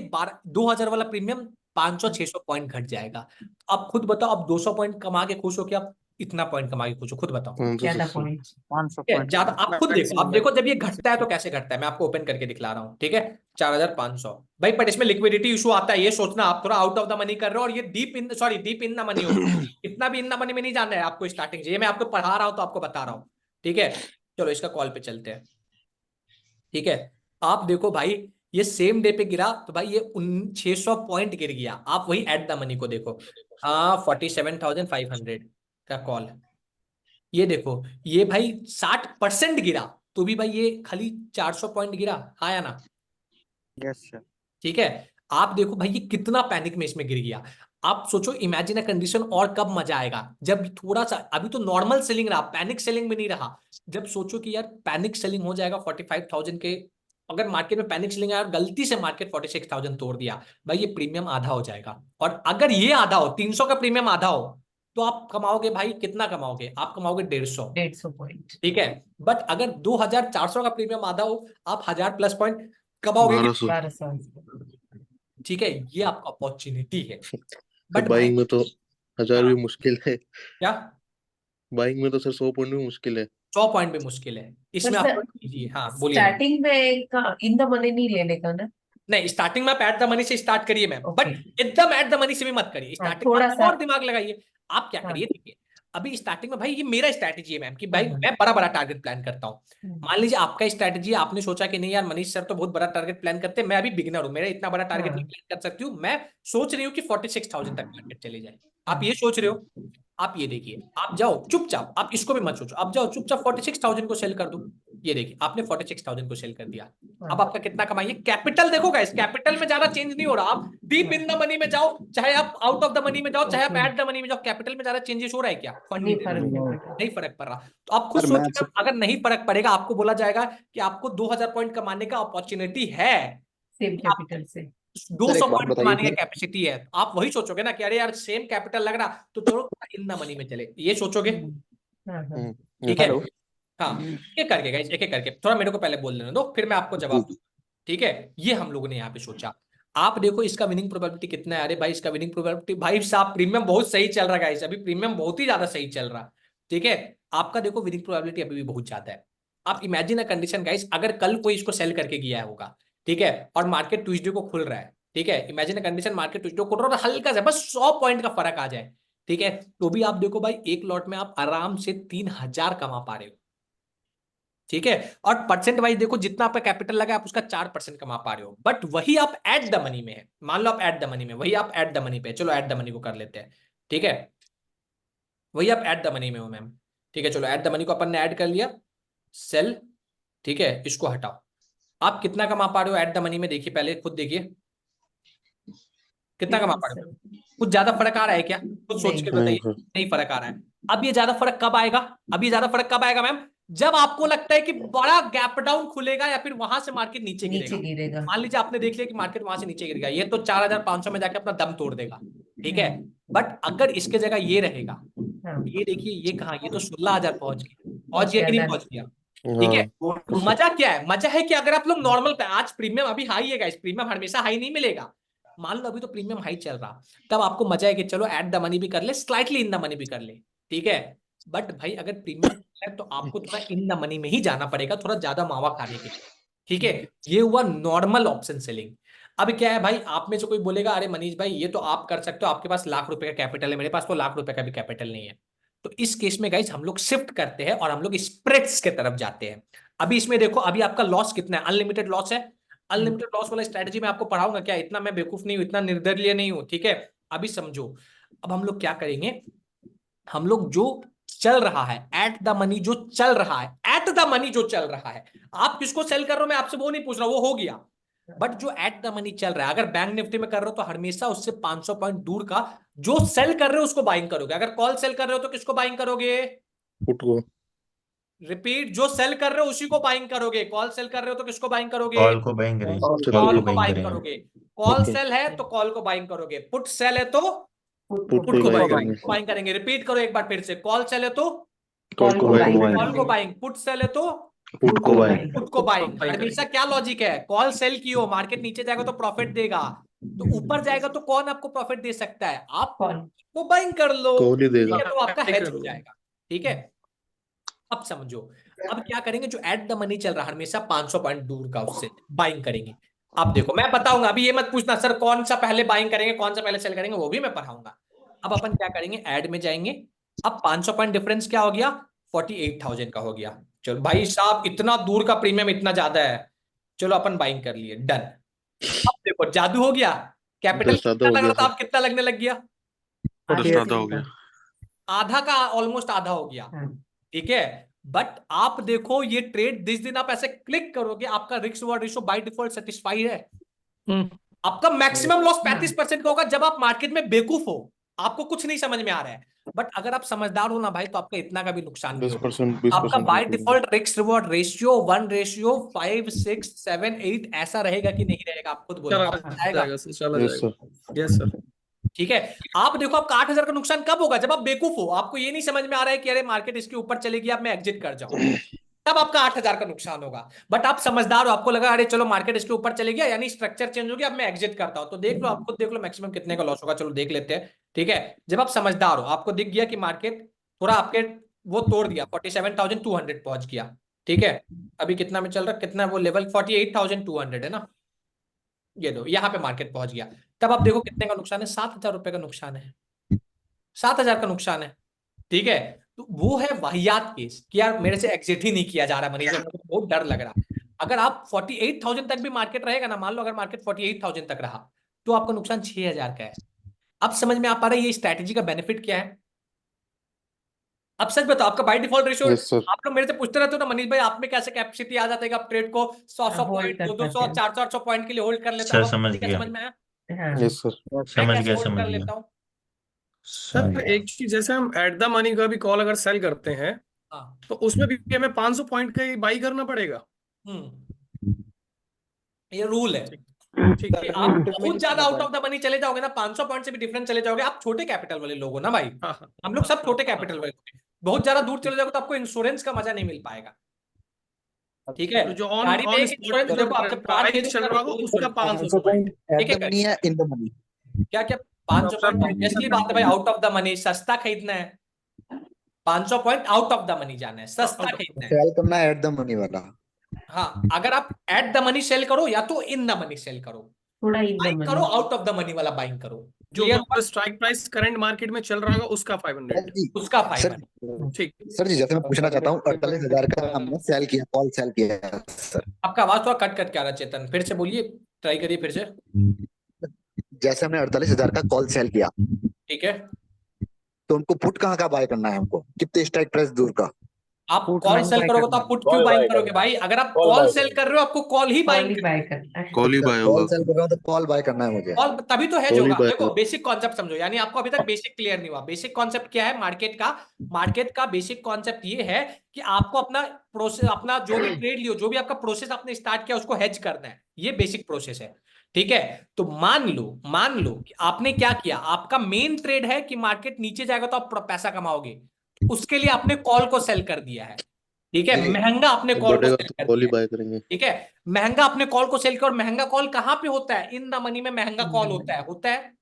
2000 वाला प्रीमियम 500-600 पॉइंट घट जाएगा। अब खुद बताओ, अब 200 पॉइंट कमा के खुश हो क्या, आप इतना पॉइंट कमा के खुश हो, खुद बताओ। 500 ज्यादा से पॉइंट। 500 ठीक है, पॉइंट। ज्यादा आप खुद देखो, अब देखो जब ये घटता है तो कैसे घटता है, मैं आपको ओपन करके दिखला रहा हूँ, ठीक है। 4500 भाई, बट इसमें लिक्विडिटी इशू आता है, ये सोचना आप थोड़ा आउट ऑफ द मनी कर रहे हो, और ये डीप इन द मनी हो, इतना भी इन द मनी में नहीं जाना है आपको स्टार्टिंग से, ये मैं आपको पढ़ा रहा हूँ तो आपको बता रहा हूँ, ठीक है। चलो इसका कॉल पे चलते हैं, ठीक है। आप देखो भाई, ये सेम डे पे गिरा तो भाई ये 600 पॉइंट गिर गया, आप वही एट द मनी को देखो, 47,500 का कॉल, ये देखो, ये भाई 60% गिरा, तो भी भाई ये खाली 400 पॉइंट गिरा, हाँ या ना? Yes sir. ठीक है। आप देखो भाई ये कितना पैनिक में इसमें गिर गया, आप सोचो इमेजिन अ कंडीशन, और कब मजा आएगा जब थोड़ा सा, अभी तो नॉर्मल सेलिंग रहा, पैनिक सेलिंग में नहीं रहा, जब सोचो कि यार पैनिक सेलिंग हो जाएगा 45,000 के, अगर मार्केट में पैनिक सेलिंग आया और गलती से मार्केट 46,000 तोड़ दिया, भाई ये प्रीमियम आधा हो जाएगा, और अगर ये आधा हो, 300 का प्रीमियम आधा हो, तो आप कमाओगे भाई, कितना कमाओगे, आप कमाओगे 150, 150 पॉइंट। ठीक है। बट अगर 2400 का प्रीमियम आधा हो, आप 1000 प्लस पॉइंट कमाओगे, 1200। 1200। ठीक है, ये आपका अपॉर्चुनिटी है, बट भाई बाइंग में तो 1000 हाँ, भी मुश्किल है। क्या बाइंग में तो सर 100 पॉइंट भी मुश्किल है। 100 पॉइंट भी मुश्किल है, तो इसमें सर आपको हाँ बोलिए मैम। स्टार्टिंग में का इन द मनी नहीं लेने का ना। नहीं, स्टार्टिंग में आप एट द मनी से स्टार्ट करिए मैम, ओके। बट एकदम एट द मनी से भी मत करिए, हाँ स्टार्टिंग में थोड़ा आप सा। और दिमाग लगाइए। आप क्या हाँ। करिए, देखिए अभी स्टार्टिंग में भाई, ये मेरा स्ट्रैटेजी है मैम कि भाई हम्म। मैं बड़ा बड़ा टारगेट प्लान करता हूँ। हम्म। मान लीजिए आपका स्ट्रैटेजी है, आपने सोचा कि नहीं यार मनीष सर तो बहुत बड़ा टारगेट प्लान करते हैं, मैं अभी बिगिनर हूँ, मेरा इतना बड़ा टारगेट नहीं हाँ। प्लान कर सकती हूँ, मैं सोच रही हूँ कि 46,000 तक मार्केट चले जाए, आप हाँ। ये सोच रहे हो। आप ये देखिए, आप जाओ चुपचाप, आप इसको भी मत सोचो, आप जाओ चुपचाप 46,000 को सेल कर दो, ये देखिए आपने 46,000 को सेल कर दिया। अब आपका कितना कमाइए, कैपिटल देखो गाइस, कैपिटल में ज्यादा चेंज नहीं हो रहा, आप डीप इन द मनी में जाओ, चाहे आप आउट ऑफ द मनी में जाओ, चाहे आप Okay. एट द मनी में जाओ, कैपिटल में ज्यादा चेंजेस हो रहा है क्या? फंड नहीं नहीं फर्क नहीं पड़ रहा। नहीं फर्क पड़ रहा, तो आप खुद सर, मैं सोचिए, अगर नहीं फर्क पड़ेगा, आपको बोला जाएगा कि आपको 2000 पॉइंट कमाने का अपॉर्चुनिटी है, सेम कैपिटल से। 200 एक बात पॉइंट बताइए कमाने का फिर। कैपेसिटी है, आप वही सोचोगे ना कि अरे यार सेम कैपिटल लग रहा, तो चलो इन द मनी में चले, ये सोचोगे, हाँ हाँ। ठीक है। हेलो। हाँ, एक करके गाइस, एक एक करके, थोड़ा मेरे को पहले बोल लेने दो, फिर मैं आपको जवाब दूँ, ठीक है। ये हम लोगों ने यहाँ पे सोचा, आप देखो इसका विनिंग प्रोबेबिलिटी कितना है, अरे भाई इसका विनिंग प्रोबेबिलिटी, भाई साहब प्रीमियम बहुत सही चल रहा है गाइस, अभी प्रीमियम बहुत ही ज्यादा सही चल रहा है, ठीक है। आपका देखो विनिंग प्रोबेबिलिटी अभी भी बहुत ज्यादा है। आप इमेजिन अ कंडीशन गाइस, अगर कल कोई इसको सेल करके गया होगा, ठीक है, और मार्केट ट्यूसडे को खुल रहा है, ठीक है, imagine a condition market Tuesday को खुल रहा है, हल्का सा बस 100 पॉइंट का फर्क आ जाए, ठीक है, तो भी आप देखो भाई एक लॉट में आप आराम से 3000 कमा पा रहे हो, ठीक है। और परसेंट वाइज देखो, जितना आपका कैपिटल लगा आप उसका 4% कमा पा रहे हो, बट वही आप एट द मनी में है, मान लो आप एट द मनी में, वही आप एट द मनी पे, चलो एट द मनी को कर लेते हैं, ठीक है, वही आप एट द मनी में हो मैम, ठीक है। चलो एट द मनी को अपन ने ऐड कर लिया, सेल, ठीक है, इसको हटाओ, आप कितना कमा पा रहे हो एट द मनी में, देखिए पहले खुद देखिए कितना कमा पा रहे हो, कुछ ज्यादा फर्क आ रहा है क्या? कुछ सोच के नहीं बताइए, सर। नहीं फर्क आ रहा है। अब ये ज्यादा फर्क कब आएगा, अब ये ज्यादा फर्क कब आएगा मैम, जब आपको लगता है कि बड़ा गैप डाउन खुलेगा या फिर वहां से मार्केट नीचे नीचे गिरेगा। गिरेगा। मान लीजिए आपने देख लिया कि मार्केट वहां से नीचे गिर गया, ये तो 4500 में जाके अपना दम तोड़ देगा, ठीक है। बट अगर इसके जगह ये रहेगा, हाँ, ये देखिए ये कहा, ये तो 16,000 पहुंच गया कि नहीं पहुंच गया, ठीक है। हाँ तो मजा क्या है, मजा है कि अगर आप लोग नॉर्मल पे, आज प्रीमियम अभी हाई है गाइस, प्रीमियम हमेशा हाई नहीं मिलेगा। मान लो अभी तो प्रीमियम हाई चल रहा, तब आपको मजा है कि चलो एट द मनी भी कर ले, स्लाइटली इन द मनी भी कर ले, ठीक है। बट भाई अगर प्रीमियम है तो आपको थोड़ा इन द मनी में ही जाना पड़ेगा, थोड़ा ज्यादा मावा खाने के लिए, ठीक है। ये हुआ नॉर्मल ऑप्शन सेलिंग। अब क्या है भाई, आप में से कोई बोलेगा अरे मनीष भाई ये तो आप कर सकते हो, आपके पास लाख रुपए का कैपिटल है, मेरे पास तो लाख रुपए का भी कैपिटल नहीं है। तो इस केस में गाइज हम लोग शिफ्ट करते हैं और हम लोग स्प्रेड्स के तरफ जाते हैं। अभी इसमें देखो, अभी आपका लॉस कितना है, अनलिमिटेड लॉस है। अनलिमिटेड लॉस वाला स्ट्रेटजी मैं आपको पढ़ाऊंगा, क्या इतना मैं बेवकूफ नहीं हूं, इतना निर्दलीय नहीं हूं, ठीक है। अभी समझो, अब हम लोग क्या करेंगे, हम लोग जो चल रहा है एट द मनी, जो चल रहा है एट द मनी, जो चल रहा है, आप किसको सेल कर रहे हो मैं आपसे वो नहीं पूछ रहा, वो हो गया। बट जो एट द मनी चल रहा है, अगर बैंक निफ्टी में कर रहे हो तो हमेशा उससे 500 पॉइंट दूर का जो सेल कर रहे हो उसको बाइंग करोगे। अगर कॉल सेल कर रहे हो तो किसको बाइंग करोगे, पुट को। रिपीट, जो सेल कर रहे हो उसी को बाइंग करोगे। कॉल सेल कर रहे हो तो किसको बाइंग करोगे, कॉल को बाइंग करेंगे, अच्छा, कॉल कॉल को को बाइंग बाइंग करेंगे। करोगे। Call okay. सेल है तो कॉल को बाइंग करोगे, पुट सेल है तो पुट पुट को को बाइंग करेंगे। बाइंग करेंगे। रिपीट करो एक बार फिर से, कॉल सेल है तो कॉल को Call बाइंग को कॉल को बाइंग, पुट सेल है तो पुट को बाइंग। पुट को बाइंग। Buying हमेशा क्या लॉजिक है, कॉल सेल की हो, मार्केट नीचे जाएगा तो प्रॉफिट देगा, तो ऊपर जाएगा तो कौन आपको प्रॉफिट दे सकता है, आप कॉल। तो बाइंग कर लो, कौन ही देगा। ठीक है, तो आपका Buy हेज कर हो लो। जाएगा, ठीक है। अब समझो, अब क्या करेंगे, जो एट द मनी चल रहा है हमेशा 500 पॉइंट दूर का, उससे बाइंग करेंगे। अब देखो मैं बताऊंगा, अभी ये मत पूछना सर कौन सा पहले बाइंग करेंगे कौन सा पहले सेल करेंगे, वो भी मैं पढ़ाऊंगा। अब अपन क्या करेंगे, ऐड में जाएंगे। अब 500 पॉइंट डिफरेंस क्या हो गया, 48,000 का हो गया। चलो भाई साहब इतना दूर का प्रीमियम इतना ज्यादा है, चलो अपन बाइंग कर लिए, डन। अब देखो जादू हो गया, कैपिटल दस ज्यादा कितना हो लग गया रहा था, सर। अब कितना लगने लग गया, दस ज्यादा हो गया। आधा का, ऑलमोस्ट आधा हो गया, हाँ, ठीक है। बट आप देखो ये ट्रेड जिस दिन आप ऐसे क्लिक करोगे, आपका risk reward ratio by default satisfy है। आपका मैक्सिमम लॉस 35% का होगा जब आप मार्केट में बेवकूफ हो, आपको कुछ नहीं समझ में आ रहा है। बट अगर आप समझदार हो ना भाई, तो आपका इतना का भी नुकसान नहीं होगा। 10%, आपका 20% by default risk reward ratio 1:5, 6, 7, 8 ऐसा रहेगा कि नहीं रहेगा, आप खुद बोलो, चला आपको आएगा, जाएगा सर, चला यस जाएगा। सर। Yes sir. ठीक है। आप देखो आपका 8,000 का नुकसान कब होगा, जब आप बेवकूफ हो, आपको ये नहीं समझ में आ रहा है कि अरे मार्केट इसके ऊपर चलेगी अब मैं एग्जिट कर जाऊं, तब आपका 8,000 का नुकसान होगा। बट आप समझदार हो, आपको लगा अरे चलो मार्केट इसके ऊपर चले गया, यानी स्ट्रक्चर चेंज हो गया, अब मैं एग्जिट करता हूं, तो देख लो, आप खुद देख लो मैक्सिमम कितने का लॉस होगा, चलो देख लेते हैं, ठीक है। जब आप समझदार हो, आपको दिख गया कि मार्केट थोड़ा आपके वो तोड़ दिया, 47,200 पहुंच गया, ठीक है। अभी कितना में चल रहा है, कितना वो लेवल 48,200 है ना, ये दो यहाँ पे मार्केट पहुंच गया। तब आप देखो कितने का नुकसान है, 7,000 रुपए का नुकसान है, 7,000 का नुकसान है, ठीक है। तो वो है वाहियात केस कि यार मेरे से एग्जिट ही नहीं किया जा रहा, मनीजर को बहुत डर लग रहा। अगर आप 48,000 तक भी मार्केट रहेगा ना, मान लो अगर मार्केट 48,000 तक रहा, तो आपका नुकसान 6,000 का है। अब समझ में आ पा रहा है ये स्ट्रैटेजी का बेनिफिट क्या है। अब सच बताओ, आपका by default ratio, yes sir. आप लोग मेरे से पूछते रहते हो ना मनीष भाई आप में कैसे कैपेसिटी आ जाता है कि आप ट्रेड को 100 होल्ड पॉइंट, कर 200, पाते हैं। 400, 800 पॉइंट के लिए होल्ड कर लेता सर हूँ, समझ क्या गया, समझ में आया, हाँ, यस सर। मैं समझ कैसे गया, होल्ड समझ कर गया, लेता हूँ। समझ सर गया। एक चीज, जैसे हम एट द मनी का भी कॉल अगर सेल करते हैं हाँ, तो उसमें भी हमें 500 पॉइंट का ही बाई करना पड़ेगा। ये रूल है ठीक कि है। आप बहुत ज्यादा आउट ऑफ द मनी चले जाओगे ना, 500 पॉइंट से भी डिफरेंस चले जाओगे, आप छोटे कैपिटल वाले लोग हो ना भाई, हाँ हाँ। हम लोग सब छोटे कैपिटल वाले लोग हैं। बहुत ज्यादा दूर चले जाओगे तो आपको इंश्योरेंस का मजा नहीं मिल पाएगा, ठीक है। तो जो ऑन गाड़ी में ऑन एक इंश्योरेंस देखो, आप जब कार प्राइस चल रहा होगा उसका 500 पॉइंट। ठीक है मनी या इन द मनी? क्या क्या 500 पॉइंट ऑब्वियसली बात है भाई, आउट ऑफ द मनी, सस्ता खरीदना है, 500 point out of the money जाना है, सस्ता खरीदना है। सेल करना है एट द मनी वाला। हाँ, अगर आप एट द मनी सेल करो या तो इन द मनी सेल करो, थोड़ा इन द बाइंग करो money. Out of the money वाला बाइंग करो, जो क्लियर हुआ, स्ट्राइक प्राइस करंट मार्केट में चल रहा होगा उसका 500। जी उसका सर। 500। ठीक। सर जी, जैसे मैं पूछना चाहता हूँ, 48,000 का हमने सेल किया, कॉल सेल किया सर। आपका आवाज थोड़ा कट कट के आ रहा है चेतन, फिर से बोलिए, ट्राई करिए फिर से, जैसे हमने 48,000 का कॉल सेल किया, ठीक है, तो उनको पुट कहाँ का बाय करना है, हमको कितने स्ट्राइक प्राइस दूर का? आप Put कॉल buy सेल करोगे तो करना आप पुट क्यों Call बाइंग buy करोगे करना है। भाई? अगर आप Call कॉल buy सेल करना कर रहे हो आपको कॉल ही कॉल बाइंग ही बाय करना है। कॉल ही बाय कॉल होगा। सेल कर रहा हूँ तो कॉल बाय करना है मुझे। कॉल तभी तो हेज Call ही होगा। buy देखो होगा। बेसिक कॉन्सेप्ट समझो, यानी आपको अभी तक बेसिक क्लियर नहीं हुआ। बेसिक कॉन्सेप्ट क्या है मार्केट का बेसिक कॉन्सेप्ट ये है कि आपको अपना प्रोसेस, अपना जो भी ट्रेड लियो, जो भी आपका प्रोसेस आपने स्टार्ट किया उसको हेज करना है। ये बेसिक प्रोसेस है, ठीक है? तो मान लो कि आपने क्या किया, आपका मेन ट्रेड है कि मार्केट नीचे जाएगा तो आप पैसा कमाओगे, उसके लिए आपने कॉल को सेल कर दिया है, ठीक है? जी। महंगा आपने जब कॉल को बढ़ेगा सेल तो कर कॉल ही दिया है, बाय करेंगे। ठीक है? महंगा आपने कॉल को सेल किया, और महंगा कॉल कहां पे होता है? इन द मनी में महंगा कॉल होता है,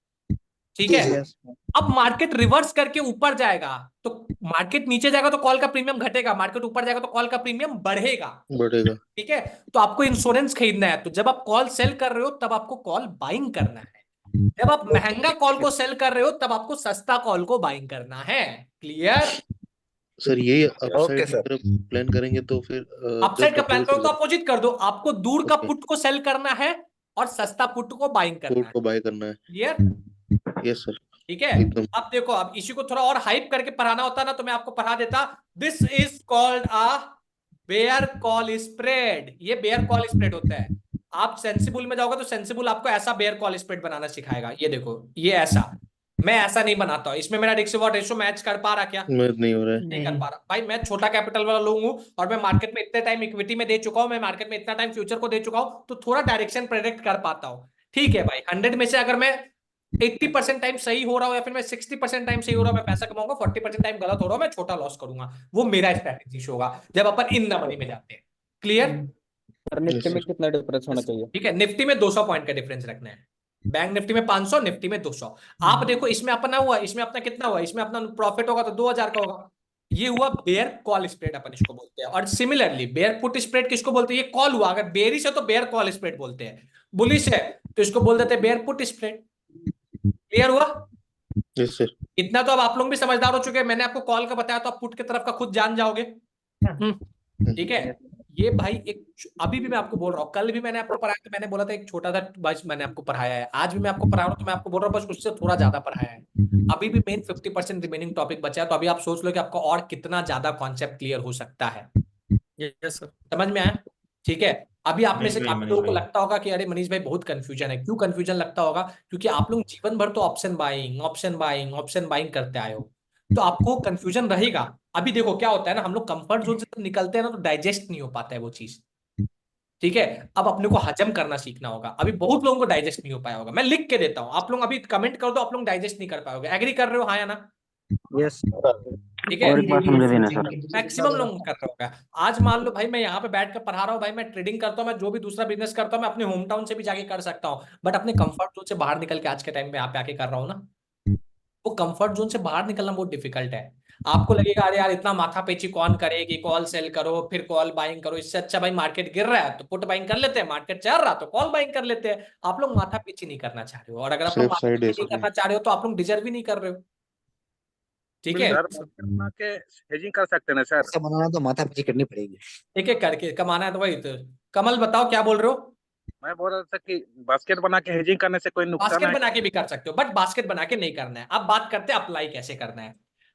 ठीक है? Yes, sir. अब मार्केट रिवर्स करके ऊपर जाएगा तो मार्केट नीचे जाएगा तो कॉल का प्रीमियम घटेगा, मार्केट ऊपर जाएगा तो कॉल का प्रीमियम बढ़ेगा, बढ़ेगा। ठीक है? तो आपको इंश्योरेंस खरीदना है, तो जब आप कॉल सेल कर रहे हो तब आपको कॉल बाइंग करना है। जब आप महंगा कॉल को सेल कर रहे हो तब आपको सस्ता कॉल को बाइंग करना है। क्लियर? सर यही ओके अपसाइड की सर। तरफ प्लान करेंगे तो फिर अपसाइड का प्लान 10% करो तो अपोजिट कर दो, आपको दूर का Okay. पुट को सेल करना है और सस्ता पुट को बाइंग करना पुट है। को बाय करना है। क्लियर? यस सर, ठीक है? एकदम। अब देखो, अब इसी को थोड़ा और हाइप करके पढ़ाना होता ना तो मैं आपको पढ़ा देता। This is called a bear call spread. ये बेयर कॉल स्प्रेड होता है। आप सेंसिबल में जाओगे तो सेंसिबल आपको ऐसा बेयर कॉल स्प्रेड बनाना सिखाएगा। ये देखो, ये ऐसा, मैं ऐसा नहीं बनाता हूं। इसमें मेरा रिस्क रिवॉर्ड रेशियो मैच कर पा रहा क्या? मैच नहीं हो रहा है। नहीं कर पा रहा भाई। मैं छोटा कैपिटल वाला लोग हूं और मैं मार्केट में इतने टाइम इक्विटी में दे चुका हूं, मैं मार्केट में इतना टाइम फ्यूचर को दे चुका हूं, तो थोड़ा डायरेक्शन प्रेडिक्ट कर पाता हूं। ठीक है भाई, 100 में से अगर मैं 80% टाइम सही हो रहा हूं या फिर मैं 60% टाइम सही हो रहा हूं, मैं पैसा कमाऊंगा। 40% टाइम गलत हो रहा हूं, मैं छोटा लॉस करूंगा। वो मेरा स्ट्रेटेजी होगा जब अपन इन द मनी में जाते हैं। क्लियर? सर Yes, निफ्टी में sir. कितना डिफरेंस होना चाहिए? ठीक है, निफ्टी में 200 पॉइंट का डिफरेंस रखना है। बैंक निफ्टी में 500, निफ्टी में 200। आप देखो इसमें अपना हुआ, इसमें अपना कितना हुआ, इसमें अपना प्रॉफिट होगा तो 2000 का होगा। ये हुआ बेयर कॉल स्प्रेड, अपन इसको बोलते हैं। और सिमिलरली बेयर पुट स्प्रेड किसको बोलते हैं? ये कॉल हुआ, अगर बेयरिश है तो बेयर कॉल स्प्रेड बोलते हैं, बुलिश है तो इसको बोल देते हैं बेयर पुट स्प्रेड। क्लियर हुआ? Yes sir. इतना तो अब आप लोग भी समझदार हो चुके हैं। मैंने आपको कॉल का बताया तो आप पुट की तरफ का खुद जान जाओगे, ठीक है? ये भाई एक, अभी भी मैं आपको बोल रहा हूँ, कल भी मैंने आपको पढ़ाया तो मैंने बोला था एक छोटा सा बस मैंने आपको पढ़ाया है। आज भी मैं आपको पढ़ा रहा हूँ तो मैं आपको बोल रहा हूँ बस उससे थोड़ा ज्यादा पढ़ाया है। अभी भी मेन 50% रिमेनिंग टॉपिक बचा है, तो अभी आप सोच लो कि आपको और कितना ज्यादा कॉन्सेप्ट क्लियर हो सकता है। Yes sir. समझ में आया? ठीक है। अभी आप में से नहीं, काफी मनीष लोगों को भाई। लगता होगा कि अरे मनीष भाई बहुत कंफ्यूजन है। क्यों कंफ्यूजन लगता होगा? क्योंकि आप लोग जीवन भर तो option buying option buying option buying करते आए हो, तो आपको कंफ्यूजन रहेगा। अभी देखो क्या होता है ना, हम लोग कंफर्ट जोन से निकलते हैं ना तो डाइजेस्ट नहीं हो पाता है वो चीज, ठीक है? अब अपने को हजम करना सीखना होगा। अभी बहुत लोगों को डाइजेस्ट नहीं हो पाया होगा। मैं लिख के देता हूं, आप लोग अभी कमेंट कर दो, आप लोग डाइजेस्ट नहीं कर पाओगे। एग्री कर रहे हो, हाँ या ना? यस ठीक है, और एक बार समझा देना सर। मैक्सिमम लोग कर रहे होगा। आज मान लो भाई मैं यहाँ पे बैठ कर पढ़ा रहा हूँ, भाई मैं ट्रेडिंग करता हूँ, मैं जो भी दूसरा बिजनेस करता हूँ मैं अपने होम टाउन से भी जाके कर सकता हूँ, बट अपने कंफर्ट जोन से बाहर निकल के आज के टाइम में यहाँ पे आके कर रहा हूँ ना। वो कंफर्ट जोन से बाहर निकलना बहुत डिफिकल्ट है। आपको लगेगा अरे यार इतना माथा पेची कौन करेगी, कॉल सेल करो फिर कॉल बाइंग करो, इससे अच्छा भाई मार्केट गिर रहा है तो पुट बाइंग कर लेते हैं, मार्केट चल रहा तो कॉल बाइंग कर लेते हैं। आप लोग माथा पेची नहीं करना चाह रहे हो, और अगर आप लोग सेफ माथा साइड है पेची नहीं इसमें। करना चाह रहे हो तो आप लोग डिजर्व भी नहीं कर रहे हो, ठीक है? बना के हेजिंग कर सकते हैं ना सर? ऐसा बनाना तो माथा पीछी करनी पड़ेगी। एक एक करके कमाना है तो वही तो। कमल बताओ क्या बोल रहे हो? मैं बोल रहा था कि बास्केट बना के हेजिंग करने से कोई नुकसान बास्केट है? बना के भी कर सकते हो, बट बास्केट बना के नहीं करना है। अब बात करते हैं अप्लाई कैसे करना है।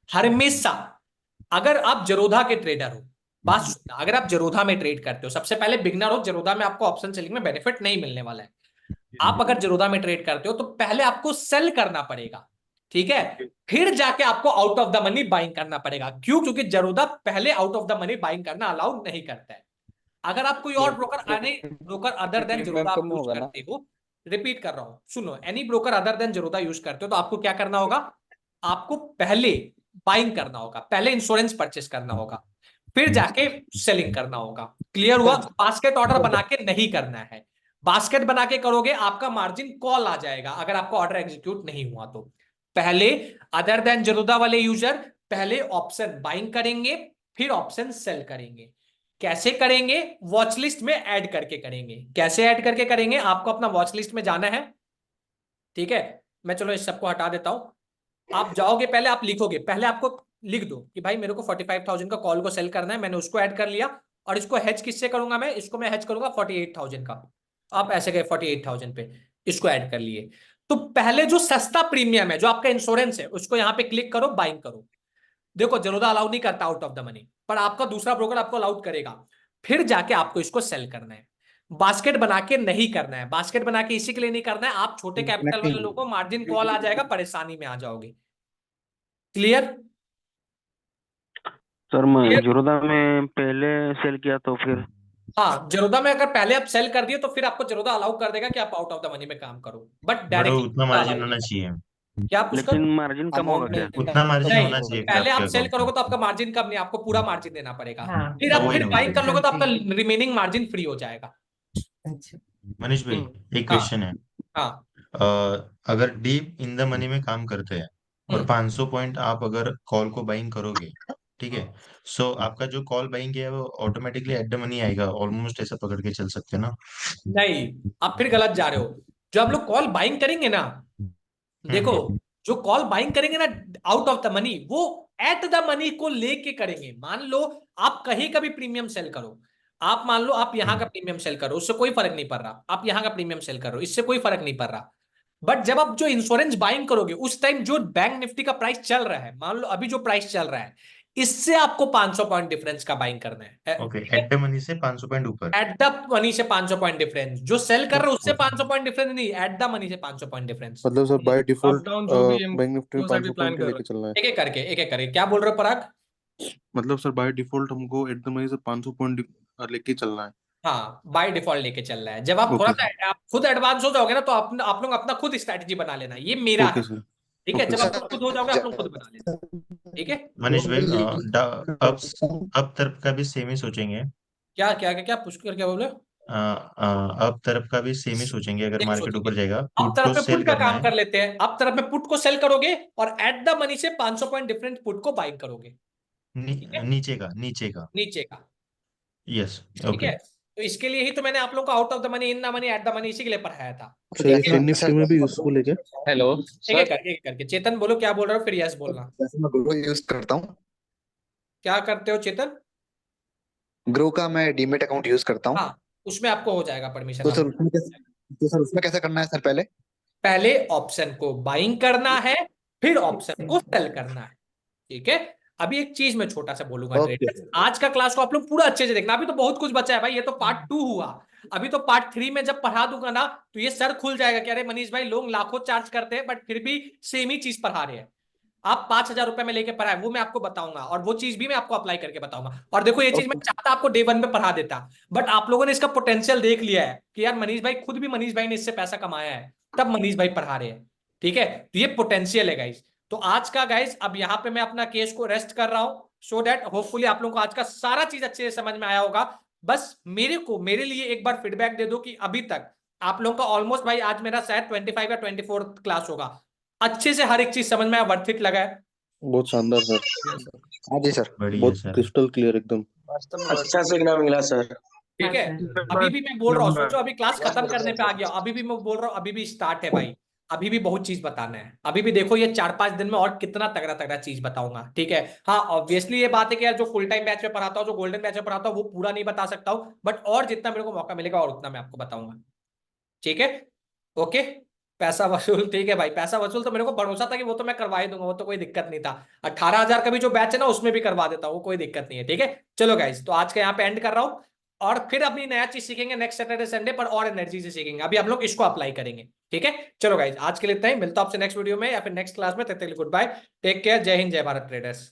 हमेशा अगर आप जरोधा के ट्रेडर हो, बात सुनना, अगर आप जरोधा में ट्रेड करते हो, सबसे पहले बिगनर हो, जरोधा में आपको ऑप्शन सेलिंग में बेनिफिट नहीं मिलने वाला है। आप अगर जरोधा में ट्रेड करते हो तो पहले आपको सेल करना पड़ेगा, ठीक है? फिर जाके आपको out of the money buying करना पड़ेगा। क्यों? क्योंकि जरोधा पहले out of the money buying करना अलाउ नहीं करता है। अगर आप कोई और ब्रोकर अदर देन जरोधा आप यूज करते हो, रिपीट कर रहा हूं, सुनो, any broker other than Zerodha use करते हो तो आपको क्या करना होगा? आपको पहले बाइंग करना होगा, पहले इंश्योरेंस परचेस करना होगा, फिर जाके सेलिंग करना होगा। क्लियर हुआ? बास्केट ऑर्डर बना के नहीं करना है। बास्केट बना के करोगे आपका मार्जिन कॉल आ जाएगा अगर आपका ऑर्डर एग्जीक्यूट नहीं हुआ तो। पहले अदर देन जरोधा वाले यूजर पहले ऑप्शन बाइंग करेंगे, फिर ऑप्शन सेल करेंगे। कैसे करेंगे? वॉच लिस्ट में ऐड करके करेंगे। कैसे ऐड करके करेंगे? आपको अपना वॉच लिस्ट में जाना है, ठीक है? मैं चलो इस सबको हटा देता हूं। आप जाओगे, पहले आप लिखोगे, पहले आपको लिख दो कि भाई मेरे को 45,000 का कॉल को सेल करना है, मैंने उसको ऐड कर लिया। और इसको हेज किससे करूंगा? मैं इसको मैं हेज करूंगा 48,000 का। आप ऐसे गए 48,000 पे, इसको ऐड कर लिए। तो पहले जो सस्ता प्रीमियम है, जो आपका इंश्योरेंस है, उसको यहां पे क्लिक करो, बाइंग करो। देखो जरोदा अलाउ नहीं करता आउट ऑफ द मनी, पर आपका दूसरा ब्रोकर आपको अलाउड करेगा, फिर जाके आपको इसको सेल करना है। बास्केट बना के नहीं करना है, बास्केट बना के इसी के लिए नहीं करना है, आप छोटे कैपिटल वाले लोगों को मार्जिन कॉल आ जाएगा, परेशानी में आ जाओगे। क्लियर? सर मैं जरोदा में पहले सेल किया तो फिर हाँ, जरोदा में अगर पहले आप सेल कर दिए तो फिर आपको जरोदा अलाउ कर देगा कि आप आउट ऑफ द मनी में काम करो, बट डायरेक्टली उतना मार्जिन होना चाहिए, क्या पुष्कर? लेकिन मार्जिन कम होगा क्या? उतना मार्जिन नहीं, होना चाहिए पहले आप आपके सेल अकाउंट करोगे में। तो आपका मार्जिन कम नहीं, आपको पूरा मार्जिन देना पड़ेगा। हाँ, फिर आप वही फिर ना, बाइंग कर लोगे तो आपका वही। रिमेनिंग मार्जिन फ्री हो जाएगा। अच्छा, मनीष भाई एक हाँ। क्वेश्चन है, हाँ, अगर डीप इन द मनी में काम करते हैं और 500 पॉइंट आप अगर कॉल को बाइंग करोगे, ठीक है, सो आपका जो कॉल बाइंग किया है वो ऑटोमेटिकली एट द मनी आएगा, ऑलमोस्ट ऐसा पकड़ के चल सकते हैं ना? नहीं, आप फिर गलत जा रहे हो। जो आप लोग कॉल बाइंग करेंगे ना, देखो जो कॉल बाइंग करेंगे ना आउट ऑफ द मनी, वो एट द मनी को लेके करेंगे। मान लो आप कहीं का भी प्रीमियम सेल करो, आप मान लो आप यहाँ का प्रीमियम सेल करो, उससे कोई फर्क नहीं पड़ रहा, आप यहाँ का प्रीमियम सेल करो, इससे कोई फर्क नहीं पड़ रहा। बट जब आप जो इंश्योरेंस बाइंग करोगे उस टाइम जो बैंक निफ्टी का प्राइस चल रहा है, मान लो अभी जो प्राइस चल रहा है, इससे आपको 500 पॉइंट डिफरेंस का बाइंग करना है। ओके, एट द मनी से 500 पॉइंट ऊपर, एट द मनी से 500 पॉइंट डिफरेंस, जो सेल कर रहे हो उससे 500 पॉइंट डिफरेंस नहीं, एट द मनी से 500 पॉइंट डिफरेंस। मतलब सर बाय डिफॉल्ट डाउन जो भी हम बैंक निफ्टी में जो सा भी 500 प्लान पॉइंट कर लेके चलना है। एक एक करके क्या बोल रहे हो पराग? मतलब सर बाय डिफॉल्ट हमको एट द मनी से 500 पॉइंट लेके चलना है। हाँ, बाय डिफॉल्ट लेके चल रहा है। जब आप थोड़ा ओके सा आप खुद एडवांस हो जाओगे ना तो आप लोग अपना खुद स्ट्रैटेजी बना लेना, ये मेरा है, ओके सर। ठीक है? ओके जब आप सर। खुद हो जाओगे आप लोग खुद बना लेना, ठीक है? मनीष भाई अब तरफ का भी सेम ही सोचेंगे, क्या क्या क्या क्या पुष्कर क्या बोले? अब तरफ का भी सेम ही सोचेंगे, अगर सेम मार्केट सोचेंगे। ऊपर जाएगा अब पुट तरफ को में सेल पुट का करना काम है। कर लेते हैं, अब तरफ में पुट को सेल करोगे और एट द मनी से 500 पॉइंट डिफरेंस पुट को बाइंग करोगे, ठीक है? नीचे का नीचे का, यस, ठीक ओके। है? तो इसके लिए ही तो मैंने आप लोग को out of the money, in the money, eight the money इसी के लिए पढ़ाया था। सर ये फिन निफ्टी में भी यूजफुल है क्या? हेलो एक एक करके चेतन बोलो क्या बोल रहे हो, फिर यस बोलना। जैसे मैं ग्रो यूज करता हूँ, क्या करते हो चेतन? ग्रो का मैं डीमेट अकाउंट यूज करता हूँ। हाँ, उसमें आपको हो जाएगा परमिशन। तो सर उसमें कैसे करना है सर? पहले ऑप्शन को बाइंग करना है, फिर ऑप्शन को सेल करना है, ठीक है? अभी एक चीज मैं छोटा सा बोलूंगा ओके। ट्रेडर्स, आज का क्लास को आप लोग पूरा अच्छे से देखना, अभी तो बहुत कुछ बचा है भाई, ये तो पार्ट 2 हुआ। अभी तो पार्ट 3 में जब पढ़ा दूंगा ना तो ये सर खुल जाएगा कि अरे मनीष भाई लोग लाखों चार्ज करते हैं बट फिर भी सेम ही चीज पढ़ा रहे हैं। आप 5,000 रुपए में लेके पढ़ाए वो मैं आपको बताऊंगा, और वो चीज भी मैं आपको अप्लाई करके बताऊंगा। और देखो ये चीज मैं चाहता आपको डे 1 में पढ़ा देता, बट आप लोगों ने इसका पोटेंशियल देख लिया है कि यार मनीष भाई, खुद भी मनीष भाई ने इससे पैसा कमाया है, तब मनीष भाई पढ़ा रहे हैं, ठीक है? तो ये पोटेंशियल है गाइस। तो आज का गाइस अब यहाँ पे मैं अपना केस को रेस्ट कर रहा हूं, सो दैट होपफुली आप लोगों को आज का सारा चीज अच्छे से समझ में आया होगा। बस मेरे लिए एक बार फीडबैक दे दो कि अभी तक आप लोगों का ऑलमोस्ट भाई, आज मेरा शायद 25 या 24 क्लास होगा, अच्छे से हर एक चीज समझ में आया, वर्थ इट लगा है? बहुत शानदार सर, हाँ जी सर। बढ़िया बहुत सर। क्रिस्टल क्लियर एकदम। अच्छा सिग्नल मिला सर। ठीक है? अभी भी मैं बोल रहा हूँ, सोचो अभी क्लास खत्म करने पे आ गया, अभी भी मैं बोल रहा हूँ, अभी भी स्टार्ट है भाई, अभी भी बहुत चीज बताना है। अभी भी देखो ये 4-5 दिन में और कितना तगड़ा तगड़ा चीज बताऊंगा, ठीक है? हाँ, ऑब्वियसली ये बात है कि यार जो फुल टाइम बैच में पढ़ाता हूँ, जो गोल्डन बैच में पढ़ाता हूँ, वो पूरा नहीं बता सकता हूँ, बट और जितना मेरे को मौका मिलेगा और उतना मैं आपको बताऊंगा, ठीक है? ओके, पैसा वसूल, ठीक है भाई, पैसा वसूल तो मेरे को भरोसा था कि वो तो मैं करवा ही दूंगा, वो तो कोई दिक्कत नहीं था। 18,000 का भी जो बैच है ना उसमें भी करवा देता हूँ, वो कोई दिक्कत नहीं है, ठीक है? चलो गाइस, तो आज का यहाँ पे एंड कर रहा हूँ, और फिर अपनी नया चीज सीखेंगे नेक्स्ट सैटरडे संडे पर, और एनर्जी से सीखेंगे। अभी हम लोग इसको अप्लाई करेंगे, ठीक है? चलो गाइस, आज के लिए इतना ही, मिलता हूं आपसे नेक्स्ट वीडियो में या फिर नेक्स्ट क्लास में। तब तक के लिए गुड बाय, टेक केयर, जय हिंद, जय भारत ट्रेडर्स।